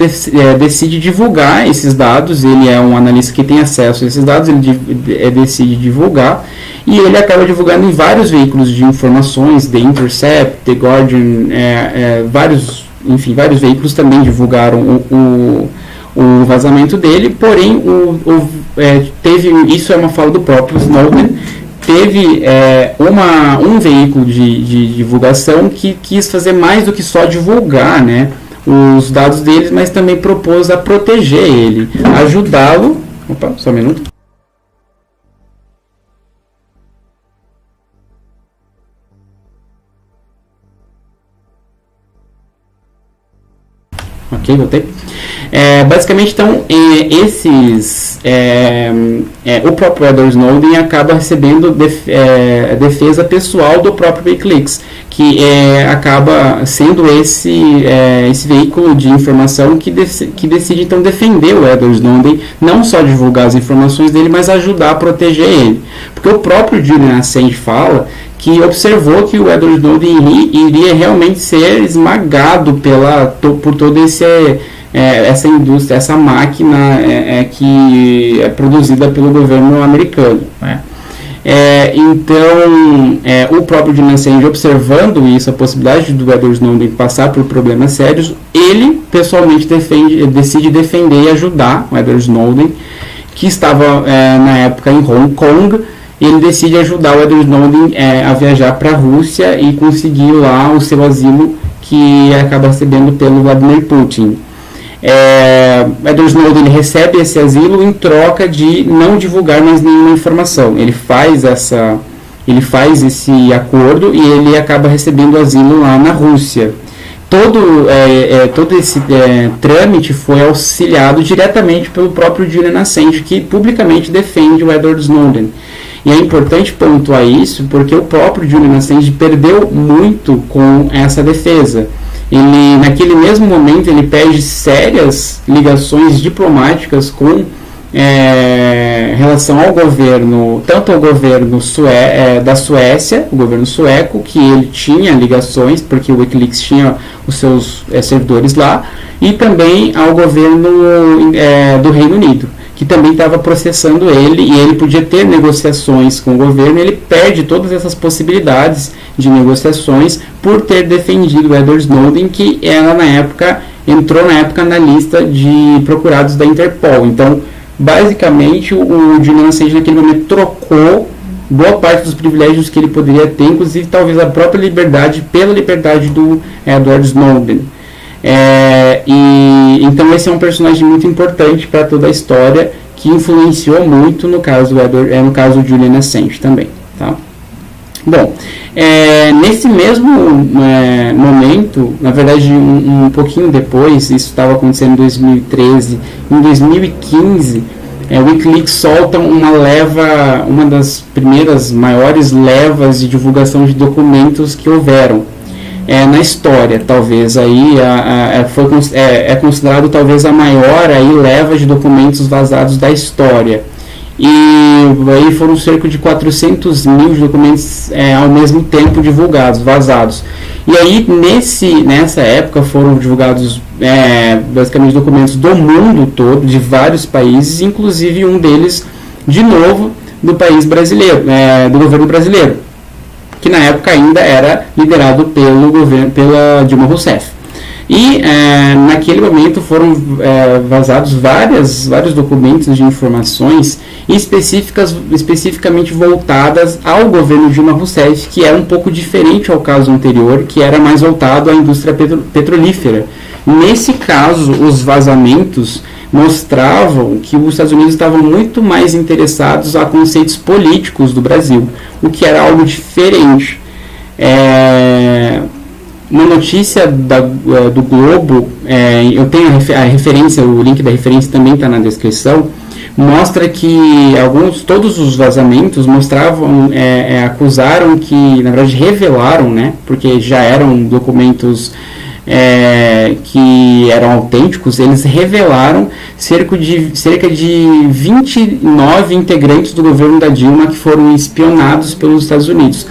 decide divulgar esses dados. Ele é um analista que tem acesso a esses dados, ele decide divulgar, e ele acaba divulgando em vários veículos de informações, The Intercept, The Guardian, vários veículos também divulgaram o vazamento dele, porém teve, isso é uma fala do próprio Snowden, teve um veículo de divulgação que quis fazer mais do que só divulgar, né, os dados deles, mas também propôs a proteger ele, ajudá-lo. Opa, só um minuto. Ok, voltei. Basicamente, então, o próprio Edward Snowden acaba recebendo defesa pessoal do próprio Wikileaks, que acaba sendo esse veículo de informação que decide, então, defender o Edward Snowden, não só divulgar as informações dele, mas ajudar a proteger ele. Porque o próprio Julian Assange fala que observou que o Edward Snowden iria realmente ser esmagado por toda essa indústria, essa máquina que é produzida pelo governo americano, né? Então, o próprio Julian Assange, observando isso, a possibilidade do Edward Snowden passar por problemas sérios, ele pessoalmente decide defender e ajudar o Edward Snowden, que estava na época em Hong Kong. Ele decide ajudar o Edward Snowden a viajar para a Rússia e conseguir lá o seu asilo, que acaba recebendo pelo Vladimir Putin. Edward Snowden recebe esse asilo em troca de não divulgar mais nenhuma informação. Ele faz esse acordo e ele acaba recebendo asilo lá na Rússia. Todo esse trâmite foi auxiliado diretamente pelo próprio Julian Assange, que publicamente defende o Edward Snowden. E é importante pontuar isso porque o próprio Julian Assange perdeu muito com essa defesa. Ele, naquele mesmo momento, ele perde sérias ligações diplomáticas com relação ao governo, tanto ao governo da Suécia, o governo sueco, que ele tinha ligações, porque o Wikileaks tinha os seus servidores lá, e também ao governo do Reino Unido, que também estava processando ele, e ele podia ter negociações com o governo. Ele perde todas essas possibilidades de negociações por ter defendido o Edward Snowden, que entrou na época na lista de procurados da Interpol. Então, basicamente, o Julian Assange naquele momento trocou boa parte dos privilégios que ele poderia ter, inclusive talvez a própria liberdade, pela liberdade do Edward Snowden. Então esse é um personagem muito importante para toda a história, que influenciou muito no caso do Julian Assange também, tá? Bom, nesse mesmo momento, na verdade um pouquinho depois, isso estava acontecendo em 2013, em 2015, o Wikileaks solta uma das primeiras maiores levas de divulgação de documentos que houveram na história. Talvez aí é considerado talvez a maior leva de documentos vazados da história, e aí foram cerca de 400 mil documentos ao mesmo tempo divulgados, vazados. E aí nessa época foram divulgados basicamente documentos do mundo todo, de vários países, inclusive um deles, de novo, do país brasileiro, do governo brasileiro, que na época ainda era liderado pela Dilma Rousseff. E naquele momento foram vazados vários documentos de informações especificamente voltadas ao governo Dilma Rousseff, que era um pouco diferente ao caso anterior, que era mais voltado à indústria petrolífera. Nesse caso, os vazamentos mostravam que os Estados Unidos estavam muito mais interessados a conceitos políticos do Brasil, o que era algo diferente. Uma notícia do Globo, eu tenho a referência, o link da referência também está na descrição, mostra que todos os vazamentos mostravam, acusaram que, na verdade, revelaram, né, porque já eram documentos que eram autênticos, eles revelaram cerca de 29 integrantes do governo da Dilma que foram espionados pelos Estados Unidos.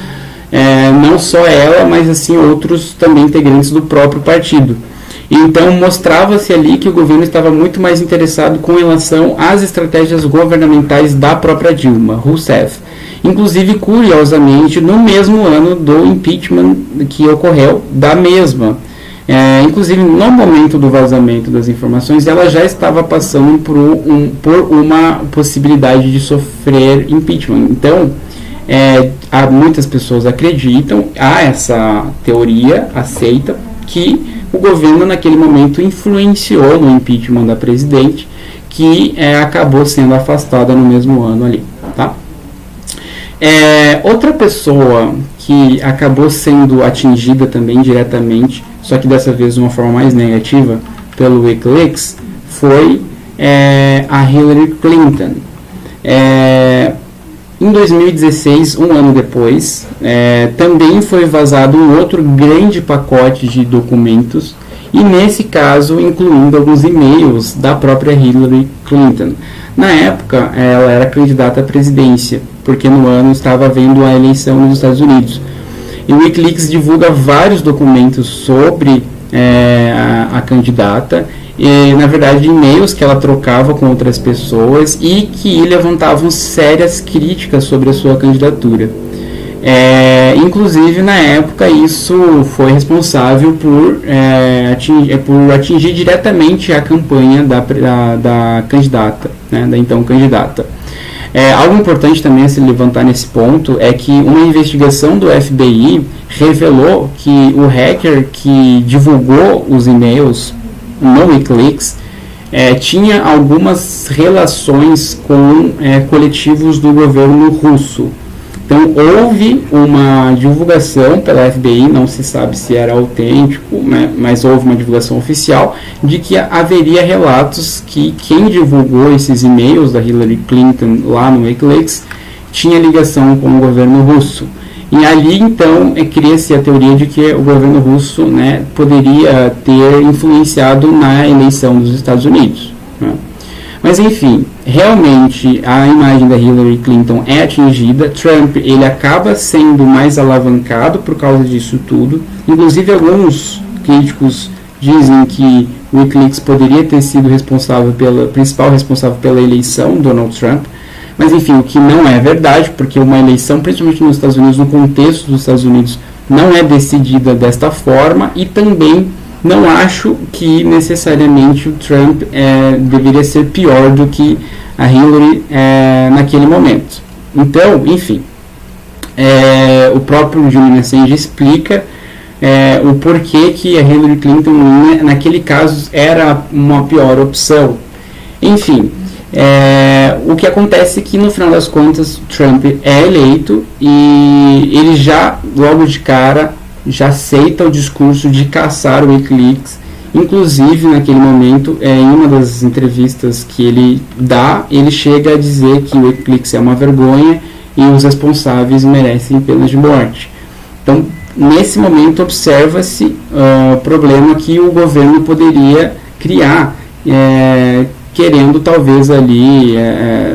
Não só ela, mas assim outros também integrantes do próprio partido. Então mostrava-se ali que o governo estava muito mais interessado com relação às estratégias governamentais da própria Dilma Rousseff. Inclusive, curiosamente, no mesmo ano do impeachment que ocorreu da mesma. Inclusive, no momento do vazamento das informações, ela já estava passando por uma possibilidade de sofrer impeachment. Então, muitas pessoas acreditam, há essa teoria aceita, que o governo naquele momento influenciou no impeachment da presidente, que acabou sendo afastada no mesmo ano ali, tá? Outra pessoa que acabou sendo atingida também diretamente, só que dessa vez de uma forma mais negativa, pelo Wikileaks, foi a Hillary Clinton. Em 2016, um ano depois, também foi vazado um outro grande pacote de documentos, e nesse caso incluindo alguns e-mails da própria Hillary Clinton. Na época, ela era candidata à presidência, porque no ano estava havendo a eleição nos Estados Unidos. E o Wikileaks divulga vários documentos sobre a candidata, e, na verdade, e-mails que ela trocava com outras pessoas e que levantavam sérias críticas sobre a sua candidatura. Inclusive, na época, isso foi responsável por atingir diretamente a campanha da candidata, né, da então candidata. Algo importante também a se levantar nesse ponto é que uma investigação do FBI revelou que o hacker que divulgou os e-mails no Wikileaks tinha algumas relações com coletivos do governo russo. Então, houve uma divulgação pela FBI, não se sabe se era autêntico, né, mas houve uma divulgação oficial de que haveria relatos que quem divulgou esses e-mails da Hillary Clinton lá no Wikileaks tinha ligação com o governo russo. E ali, então, cria-se a teoria de que o governo russo, né, poderia ter influenciado na eleição dos Estados Unidos, né? Mas, enfim, realmente a imagem da Hillary Clinton é atingida. Trump, ele acaba sendo mais alavancado por causa disso tudo. Inclusive, alguns críticos dizem que o Wikileaks poderia ter sido principal responsável pela eleição, Donald Trump. Mas, enfim, o que não é verdade, porque uma eleição, principalmente nos Estados Unidos, no contexto dos Estados Unidos, não é decidida desta forma, e também não acho que necessariamente o Trump deveria ser pior do que a Hillary naquele momento. Então, enfim, o próprio Julian Assange explica o porquê que a Hillary Clinton, naquele caso, era uma pior opção. Enfim, o que acontece é que, no final das contas, Trump é eleito e ele já, logo de cara, já aceita o discurso de caçar o Wikileaks. Inclusive, naquele momento, em uma das entrevistas que ele dá, ele chega a dizer que o Wikileaks é uma vergonha e os responsáveis merecem pena de morte. Então, nesse momento, observa-se o problema que o governo poderia criar, querendo talvez ali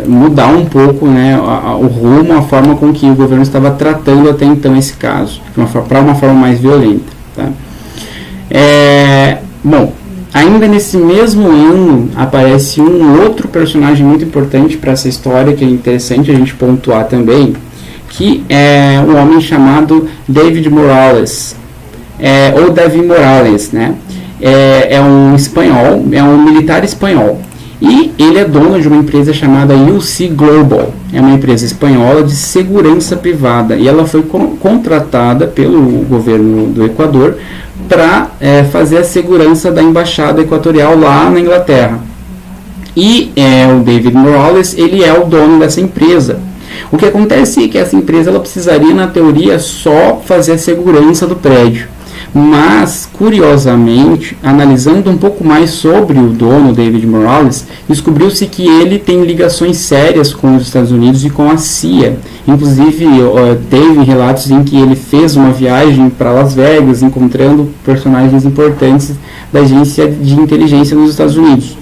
mudar um pouco, né, o rumo, a forma com que o governo estava tratando até então esse caso, para uma forma mais violenta, tá? Bom, ainda nesse mesmo ano aparece um outro personagem muito importante para essa história, que é interessante a gente pontuar também, que é um homem chamado David Morales, ou David Morales, né? É um espanhol, é um militar espanhol. E ele é dono de uma empresa chamada UC Global. É uma empresa espanhola de segurança privada. E ela foi contratada pelo governo do Equador para fazer a segurança da embaixada equatorial lá na Inglaterra. E o David Morales, ele é o dono dessa empresa. O que acontece é que essa empresa ela precisaria, na teoria, só fazer a segurança do prédio. Mas, curiosamente, analisando um pouco mais sobre o dono, David Morales, descobriu-se que ele tem ligações sérias com os Estados Unidos e com a CIA. Inclusive, teve relatos em que ele fez uma viagem para Las Vegas, encontrando personagens importantes da agência de inteligência nos Estados Unidos.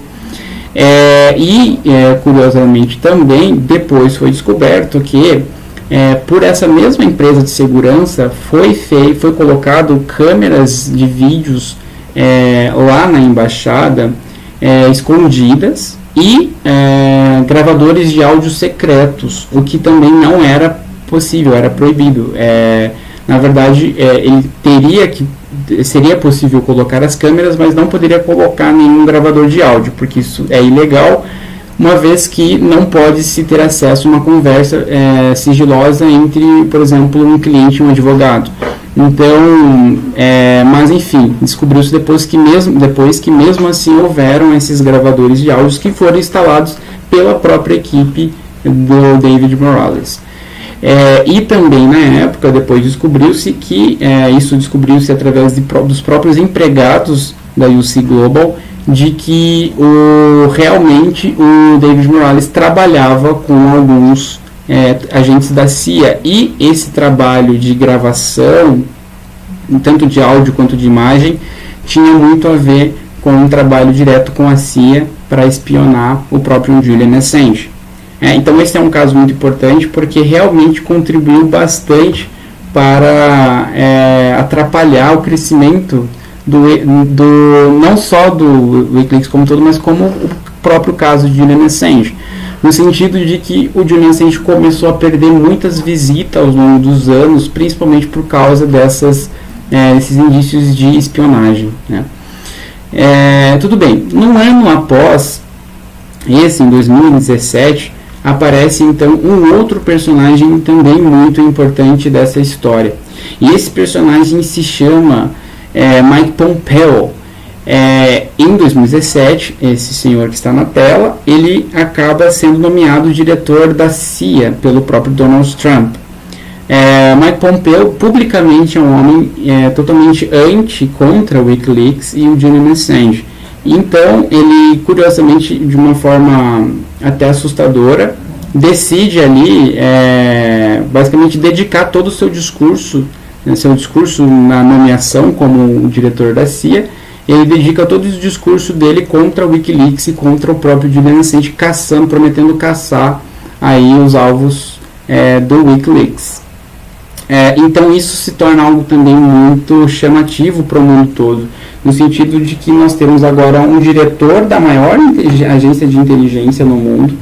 Curiosamente também, depois foi descoberto que por essa mesma empresa de segurança foi colocado câmeras de vídeos lá na embaixada, escondidas, e gravadores de áudio secretos, o que também não era possível, era proibido. Na verdade, seria possível colocar as câmeras, mas não poderia colocar nenhum gravador de áudio, porque isso é ilegal, uma vez que não pode se ter acesso a uma conversa sigilosa entre, por exemplo, um cliente e um advogado. Então, mas enfim, descobriu-se depois que mesmo assim houveram esses gravadores de áudios que foram instalados pela própria equipe do David Morales. E também na época, depois descobriu-se que, isso descobriu-se através dos próprios empregados da UC Global, de que realmente o David Morales trabalhava com alguns agentes da CIA, e esse trabalho de gravação, tanto de áudio quanto de imagem, tinha muito a ver com um trabalho direto com a CIA para espionar o próprio Julian Assange. Então esse é um caso muito importante, porque realmente contribuiu bastante para atrapalhar o crescimento não só do Wikileaks como todo, mas como o próprio caso de Julian Assange, no sentido de que o Julian Assange começou a perder muitas visitas ao longo dos anos, principalmente por causa desses indícios de espionagem, né? Tudo bem, no ano após esse, em 2017, aparece então um outro personagem também muito importante dessa história, e esse personagem se chama Mike Pompeo. Em 2017, esse senhor que está na tela, ele acaba sendo nomeado diretor da CIA pelo próprio Donald Trump. Mike Pompeo publicamente é um homem totalmente contra o Wikileaks e o Julian Assange. Então ele, curiosamente, de uma forma até assustadora, decide ali basicamente dedicar todo o seu discurso na nomeação como diretor da CIA. Ele dedica todo o discurso dele contra o Wikileaks e contra o próprio Julian Assange, prometendo caçar aí os alvos do Wikileaks. Então isso se torna algo também muito chamativo para o mundo todo, no sentido de que nós temos agora um diretor da maior agência de inteligência no mundo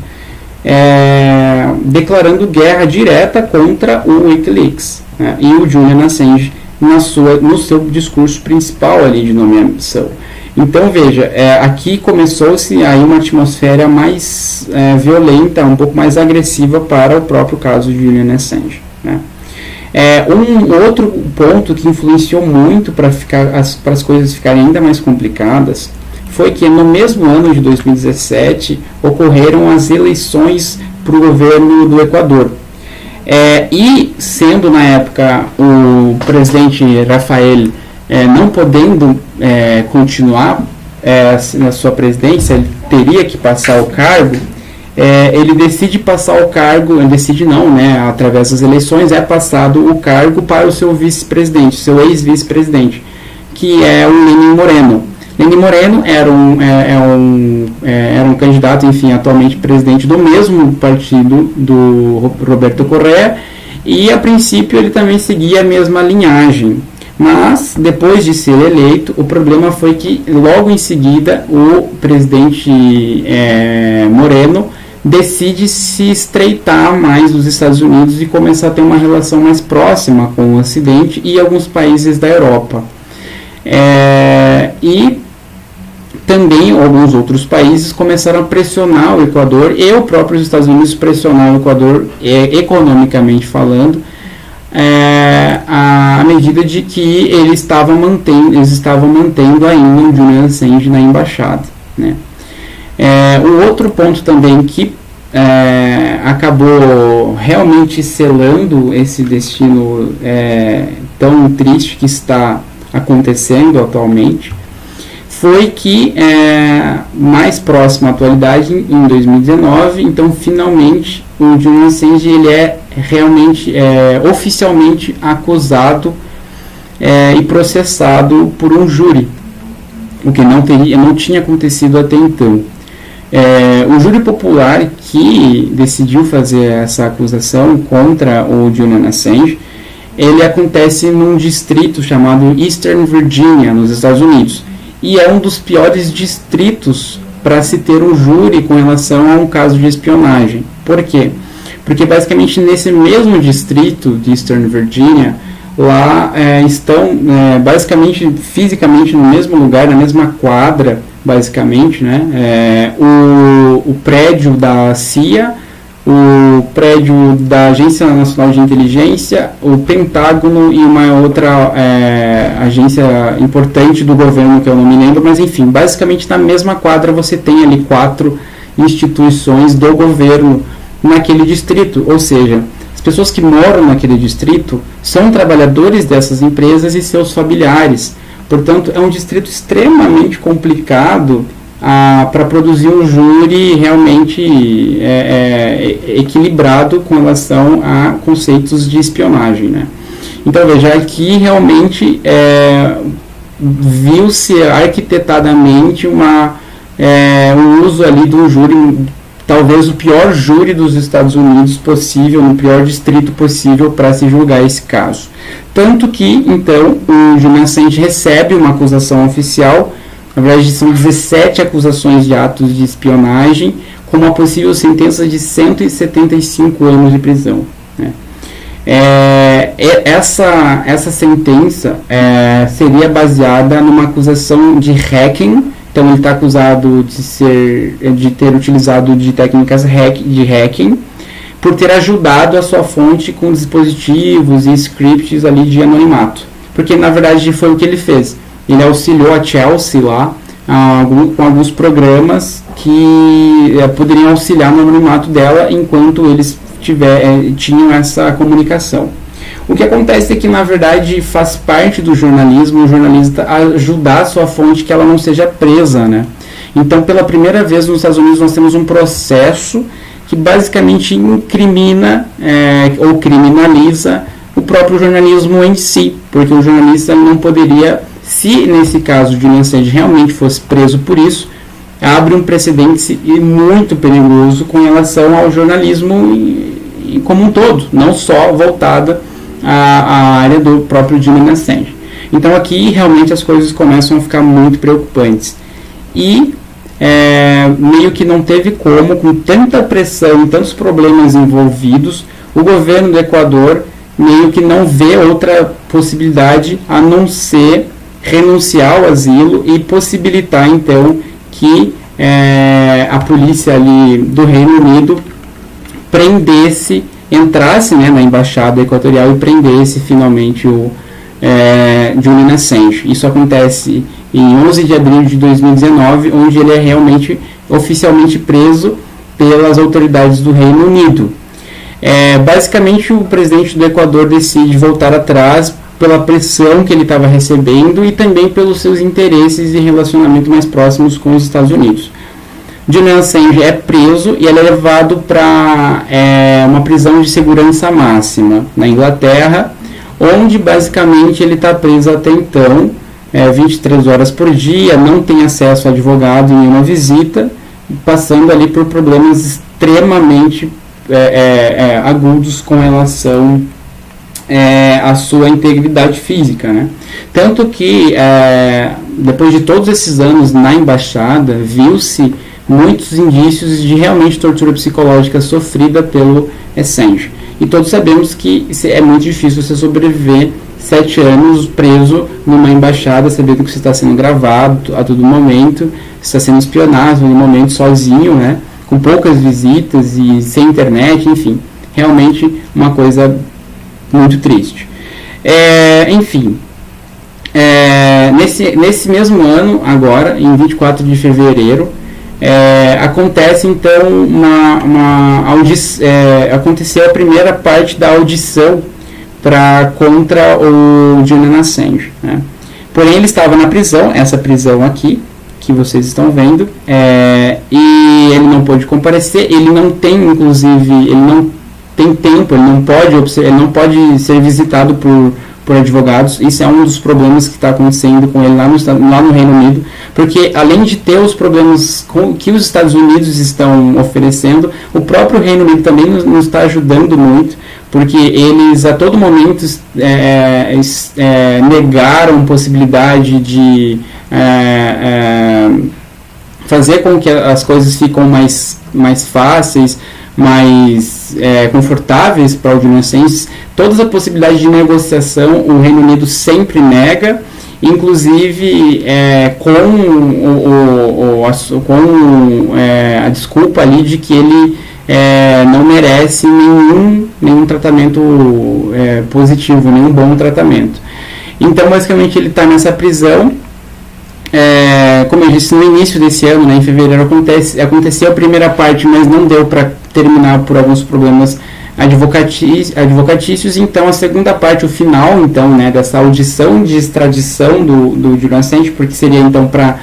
declarando guerra direta contra o Wikileaks, e o Julian Assange no seu discurso principal ali de nomeação. Então veja, aqui começou-se aí uma atmosfera mais violenta, um pouco mais agressiva para o próprio caso de Julian Assange, né? Um outro ponto que influenciou muito para as coisas ficarem ainda mais complicadas foi que no mesmo ano de 2017 ocorreram as eleições para o governo do Equador. E sendo na época o presidente Rafael não podendo continuar na sua presidência, ele teria que passar o cargo, ele decide passar o cargo, através das eleições é passado o cargo para o seu vice-presidente, seu ex-vice-presidente, que é o Lenin Moreno. Lenin Moreno era um candidato, enfim, atualmente presidente do mesmo partido do Roberto Correa, e a princípio ele também seguia a mesma linhagem. Mas, depois de ser eleito, o problema foi que logo em seguida o presidente Moreno decide se estreitar mais dos Estados Unidos e começar a ter uma relação mais próxima com o Ocidente e alguns países da Europa. E também alguns outros países começaram a pressionar o Equador, e o próprio Estados Unidos pressionar o Equador economicamente falando, à medida de que eles estavam mantendo ainda o Julian Assange na embaixada, né? Um outro ponto também que acabou realmente selando esse destino tão triste que está acontecendo atualmente foi que, mais próximo à atualidade, em 2019, então finalmente o Julian Assange ele é realmente oficialmente acusado e processado por um júri, o que não tinha acontecido até então. O júri popular que decidiu fazer essa acusação contra o Julian Assange, ele acontece num distrito chamado Eastern Virginia, nos Estados Unidos, e é um dos piores distritos para se ter um júri com relação a um caso de espionagem. Por quê? Porque basicamente nesse mesmo distrito de Eastern Virginia lá estão basicamente fisicamente no mesmo lugar, na mesma quadra, basicamente, né? O prédio da CIA, o prédio da Agência Nacional de Inteligência, o Pentágono e uma outra agência importante do governo que eu não me lembro, mas enfim, basicamente na mesma quadra você tem ali 4 instituições do governo naquele distrito, ou seja, as pessoas que moram naquele distrito são trabalhadores dessas empresas e seus familiares. Portanto, é um distrito extremamente complicado para produzir um júri realmente equilibrado com relação a conceitos de espionagem, né? Então, veja, aqui realmente viu-se arquitetadamente um uso ali do júri, talvez o pior júri dos Estados Unidos possível, no pior distrito possível para se julgar esse caso. Tanto que, então, o Julian Assange recebe uma acusação oficial, na verdade são 17 acusações de atos de espionagem, com uma possível sentença de 175 anos de prisão, né? Essa sentença seria baseada numa acusação de hacking. Então ele está acusado de ter utilizado de técnicas de hacking, por ter ajudado a sua fonte com dispositivos e scripts ali de anonimato. Porque na verdade foi o que ele fez. Ele auxiliou a Chelsea lá com alguns programas que poderiam auxiliar no anonimato dela enquanto eles tinham essa comunicação. O que acontece é que, na verdade, faz parte do jornalismo, o jornalista ajudar a sua fonte que ela não seja presa, né? Então, pela primeira vez nos Estados Unidos, nós temos um processo que basicamente incrimina ou criminaliza o próprio jornalismo em si, porque o jornalista não poderia, se nesse caso de Julian Assange realmente fosse preso por isso, abre um precedente muito perigoso com relação ao jornalismo como um todo, não só voltada a área do próprio Julian Assange. Então aqui realmente as coisas começam a ficar muito preocupantes. E meio que não teve como, com tanta pressão e tantos problemas envolvidos, o governo do Equador meio que não vê outra possibilidade a não ser renunciar ao asilo e possibilitar então que a polícia ali do Reino Unido entrasse, né, na embaixada equatorial e prendesse finalmente o Julian Assange. Isso acontece em 11 de abril de 2019, onde ele é realmente oficialmente preso pelas autoridades do Reino Unido. Basicamente, o presidente do Equador decide voltar atrás pela pressão que ele estava recebendo e também pelos seus interesses e relacionamento mais próximos com os Estados Unidos. Julian Assange é preso e ele é levado para uma prisão de segurança máxima na Inglaterra, onde basicamente ele está preso até então 23 horas por dia, não tem acesso a advogado em nenhuma visita, passando ali por problemas extremamente agudos com relação à sua integridade física, né? Tanto que depois de todos esses anos na embaixada, viu-se muitos indícios de realmente tortura psicológica sofrida pelo Assange. E todos sabemos que é muito difícil você sobreviver 7 anos preso numa embaixada, sabendo que você está sendo gravado a todo momento, está sendo espionado a todo momento, sozinho, né? Com poucas visitas e sem internet, enfim. Realmente uma coisa muito triste. Nesse mesmo ano, agora, em 24 de fevereiro, acontece então aconteceu a primeira parte da audição contra o Julian Assange, né? Porém ele estava na prisão, essa prisão aqui que vocês estão vendo, e ele não pôde comparecer, ele não tem inclusive, ele não tem tempo, ele não pode ser visitado por advogados. Isso é um dos problemas que está acontecendo com ele lá no Reino Unido, porque além de ter os problemas que os Estados Unidos estão oferecendo, o próprio Reino Unido também nos está ajudando muito, porque eles a todo momento negaram possibilidade de fazer com que as coisas ficam mais fáceis, mais confortáveis para os inocentes. Todas as possibilidades de negociação o Reino Unido sempre nega, inclusive com a desculpa ali de que ele não merece nenhum tratamento positivo, nenhum bom tratamento. Então, basicamente, ele está nessa prisão. Como eu disse, no início desse ano, em fevereiro, aconteceu a primeira parte, mas não deu para terminar por alguns problemas advocatícios. Então, a segunda parte, o final, então, dessa audição de extradição do Julian Assange, porque seria, então, para,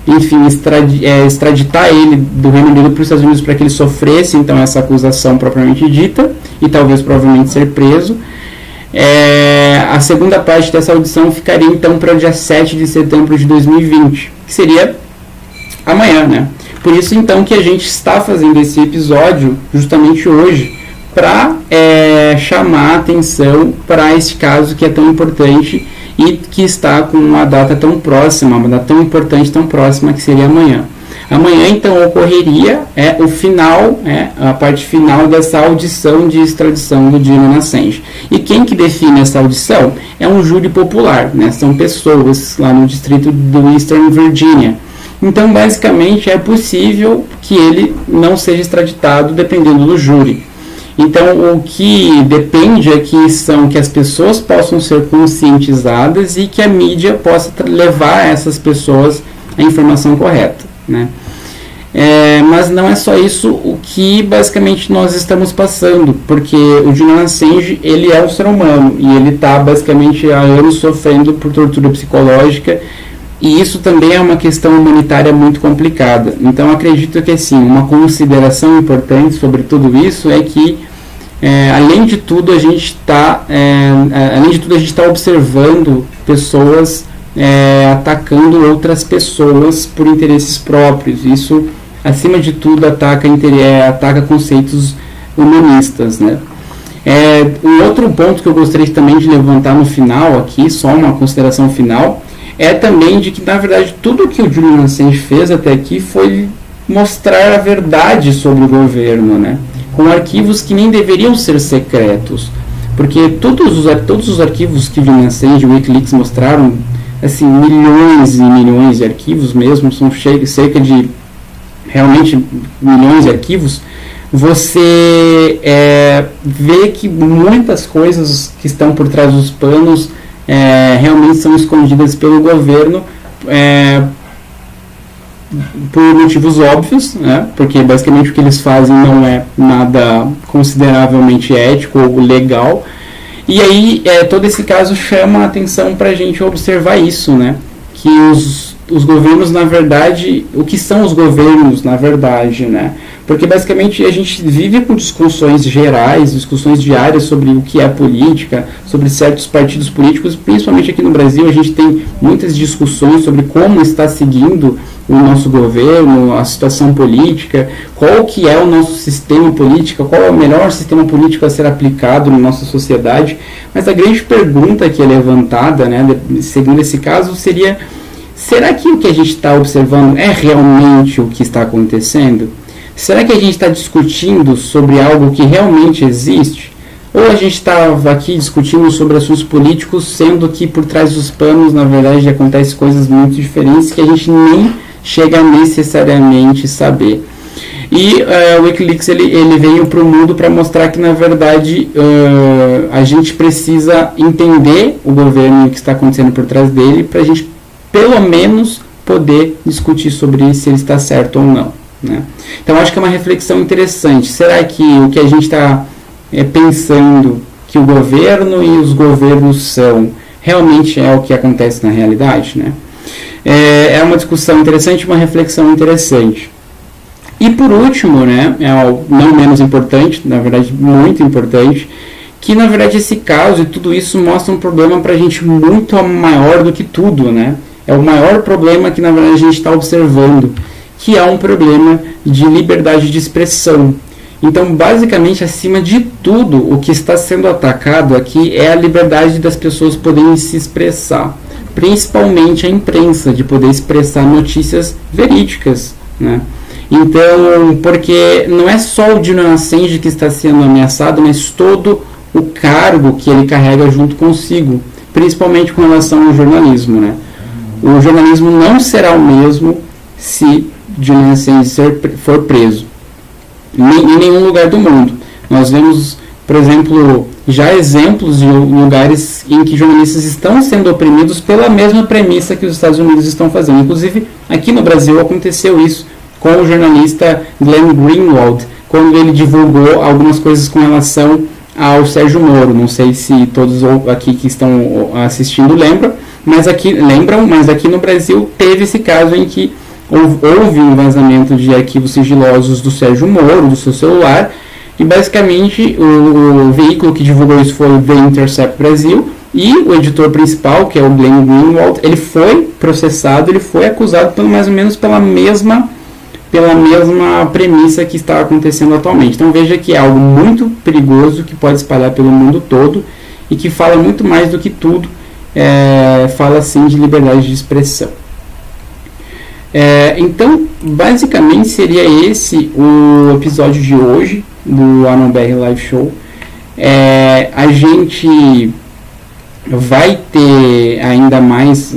enfim, extraditar ele do Reino Unido para os Estados Unidos para que ele sofresse, então, essa acusação propriamente dita e talvez, provavelmente, ser preso. A segunda parte dessa audição ficaria então para o dia 7 de setembro de 2020, que seria amanhã, Por isso então que a gente está fazendo esse episódio justamente hoje para chamar a atenção para este caso que é tão importante e que está com uma data tão próxima, uma data tão importante, tão próxima, que seria amanhã. Amanhã, então, ocorreria o final, a parte final dessa audição de extradição do Julian Assange. E quem que define essa audição? É um júri popular, São pessoas lá no distrito do Eastern Virginia. Então, basicamente, é possível que ele não seja extraditado dependendo do júri. Então, o que depende aqui são que as pessoas possam ser conscientizadas e que a mídia possa levar essas pessoas a informação correta. Mas não é só isso o que basicamente nós estamos passando, porque o Julian Assange, ele é um ser humano e ele está basicamente há anos sofrendo por tortura psicológica, e isso também é uma questão humanitária muito complicada. Então acredito que assim, uma consideração importante sobre tudo isso é que além de tudo a gente está observando pessoas atacando outras pessoas por interesses próprios. Isso, acima de tudo, ataca conceitos humanistas, Um outro ponto que eu gostaria também de levantar no final aqui, só uma consideração final, é também de que, na verdade, tudo que o Julian Assange fez até aqui foi mostrar a verdade sobre o governo, com arquivos que nem deveriam ser secretos, porque todos os arquivos que o Julian Assange e o WikiLeaks mostraram, assim, milhões e milhões de arquivos mesmo, são cerca de realmente milhões de arquivos, você vê que muitas coisas que estão por trás dos panos realmente são escondidas pelo governo por motivos óbvios, porque basicamente o que eles fazem não é nada consideravelmente ético ou legal. E aí, todo esse caso chama a atenção para a gente observar isso, que os governos, na verdade, o que são os governos, na verdade, Porque, basicamente, a gente vive com discussões gerais, discussões diárias sobre o que é política, sobre certos partidos políticos, principalmente aqui no Brasil, a gente tem muitas discussões sobre como está seguindo o nosso governo, a situação política, qual que é o nosso sistema político, qual é o melhor sistema político a ser aplicado na nossa sociedade. Mas a grande pergunta que é levantada, segundo esse caso, seria: será que o que a gente está observando é realmente o que está acontecendo? Será que a gente está discutindo sobre algo que realmente existe? Ou a gente estava aqui discutindo sobre assuntos políticos, sendo que por trás dos panos, na verdade, acontecem coisas muito diferentes que a gente nem chega a necessariamente saber. E o WikiLeaks ele veio para o mundo para mostrar que, na verdade, a gente precisa entender o governo e o que está acontecendo por trás dele, para a gente, pelo menos, poder discutir sobre se ele está certo ou não. Então, acho que é uma reflexão interessante. Será que o que a gente está pensando que o governo e os governos são, realmente é o que acontece na realidade? É uma discussão interessante, uma reflexão interessante. E por último, não menos importante, na verdade muito importante, que na verdade esse caso e tudo isso mostra um problema para a gente muito maior do que tudo, É o maior problema que na verdade a gente está observando, que é um problema de liberdade de expressão. Então, basicamente, acima de tudo, o que está sendo atacado aqui é a liberdade das pessoas poderem se expressar, principalmente a imprensa, de poder expressar notícias verídicas, Então, porque não é só o Julian Assange que está sendo ameaçado, mas todo o cargo que ele carrega junto consigo, principalmente com relação ao jornalismo, né? O jornalismo não será o mesmo se Julian Assange for preso em nenhum lugar do mundo. Nós vemos, por exemplo, já exemplos de lugares em que jornalistas estão sendo oprimidos pela mesma premissa que os Estados Unidos estão fazendo. Inclusive, aqui no Brasil aconteceu isso com o jornalista Glenn Greenwald, quando ele divulgou algumas coisas com relação ao Sérgio Moro. Não sei se todos aqui que estão assistindo lembram, mas aqui no Brasil teve esse caso em que houve um vazamento de arquivos sigilosos do Sérgio Moro, do seu celular, e basicamente o veículo que divulgou isso foi o The Intercept Brasil, e o editor principal, que é o Glenn Greenwald, ele foi processado, ele foi acusado mais ou menos pela mesma premissa que está acontecendo atualmente. Então veja que é algo muito perigoso, que pode espalhar pelo mundo todo, e que fala muito mais do que tudo, fala sim de liberdade de expressão. Então, basicamente seria esse o episódio de hoje do AnonBR Live Show. A gente vai ter ainda mais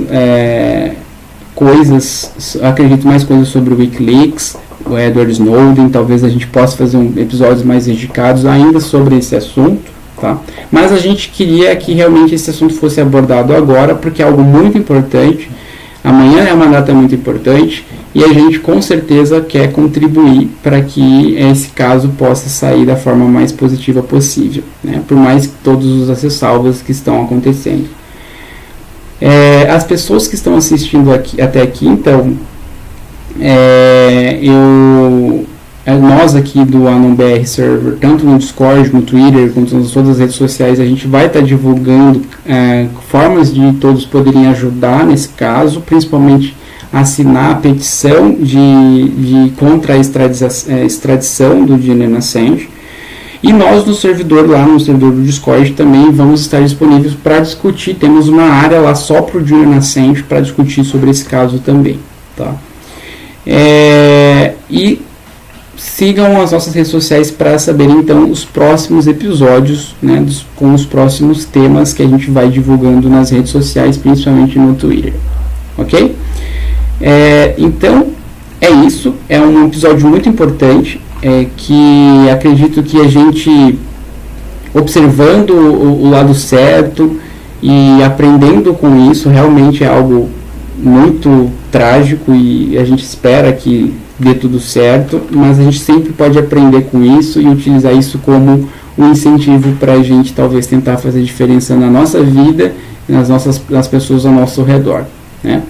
coisas, acredito, mais coisas sobre o WikiLeaks, o Edward Snowden. Talvez a gente possa fazer episódios mais dedicados ainda sobre esse assunto, tá? Mas a gente queria que realmente esse assunto fosse abordado agora, porque é algo muito importante. Amanhã é uma data muito importante e a gente com certeza quer contribuir para que esse caso possa sair da forma mais positiva possível, né? Por mais que todos os ressalvas que estão acontecendo. As pessoas que estão assistindo até aqui, então, nós aqui do AnonBR Server, tanto no Discord, no Twitter, quanto em todas as redes sociais, a gente vai estar divulgando formas de todos poderem ajudar nesse caso, principalmente assinar a petição contra a extradição do Julian Assange. E nós no servidor do Discord também vamos estar disponíveis para discutir. Temos uma área lá só para o Julian Assange para discutir sobre esse caso também, tá? E sigam as nossas redes sociais para saberem então os próximos episódios, né, com os próximos temas que a gente vai divulgando nas redes sociais, principalmente no Twitter, ok? Então é isso, é um episódio muito importante, que acredito que a gente, observando o lado certo e aprendendo com isso, realmente é algo muito trágico e a gente espera que dê tudo certo, mas a gente sempre pode aprender com isso e utilizar isso como um incentivo para a gente talvez tentar fazer diferença na nossa vida e nas pessoas ao nosso redor, né?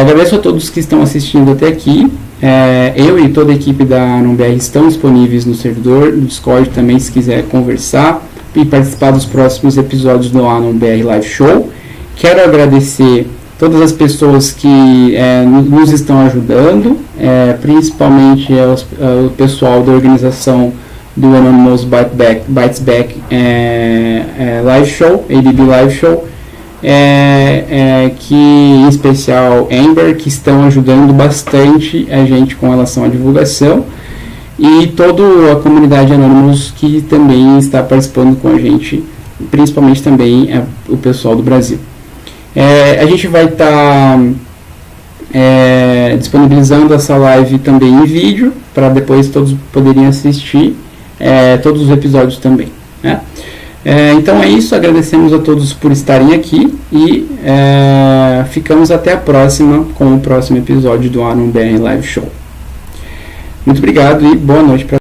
Agradeço a todos que estão assistindo até aqui. Eu e toda a equipe da AnonBR estão disponíveis no servidor, no Discord também, se quiser conversar e participar dos próximos episódios do AnonBR Live Show. Quero agradecer todas as pessoas que nos estão ajudando, principalmente o pessoal da organização do Anonymous Bites Back Live Show, ABB Live Show, que em especial Amber, que estão ajudando bastante a gente com relação à divulgação, e toda a comunidade Anonymous que também está participando com a gente, principalmente também o pessoal do Brasil. A gente vai estar disponibilizando essa live também em vídeo, para depois todos poderem assistir todos os episódios também, né? Então é isso, agradecemos a todos por estarem aqui e ficamos até a próxima com o próximo episódio do AnonBR Live Show. Muito obrigado e boa noite para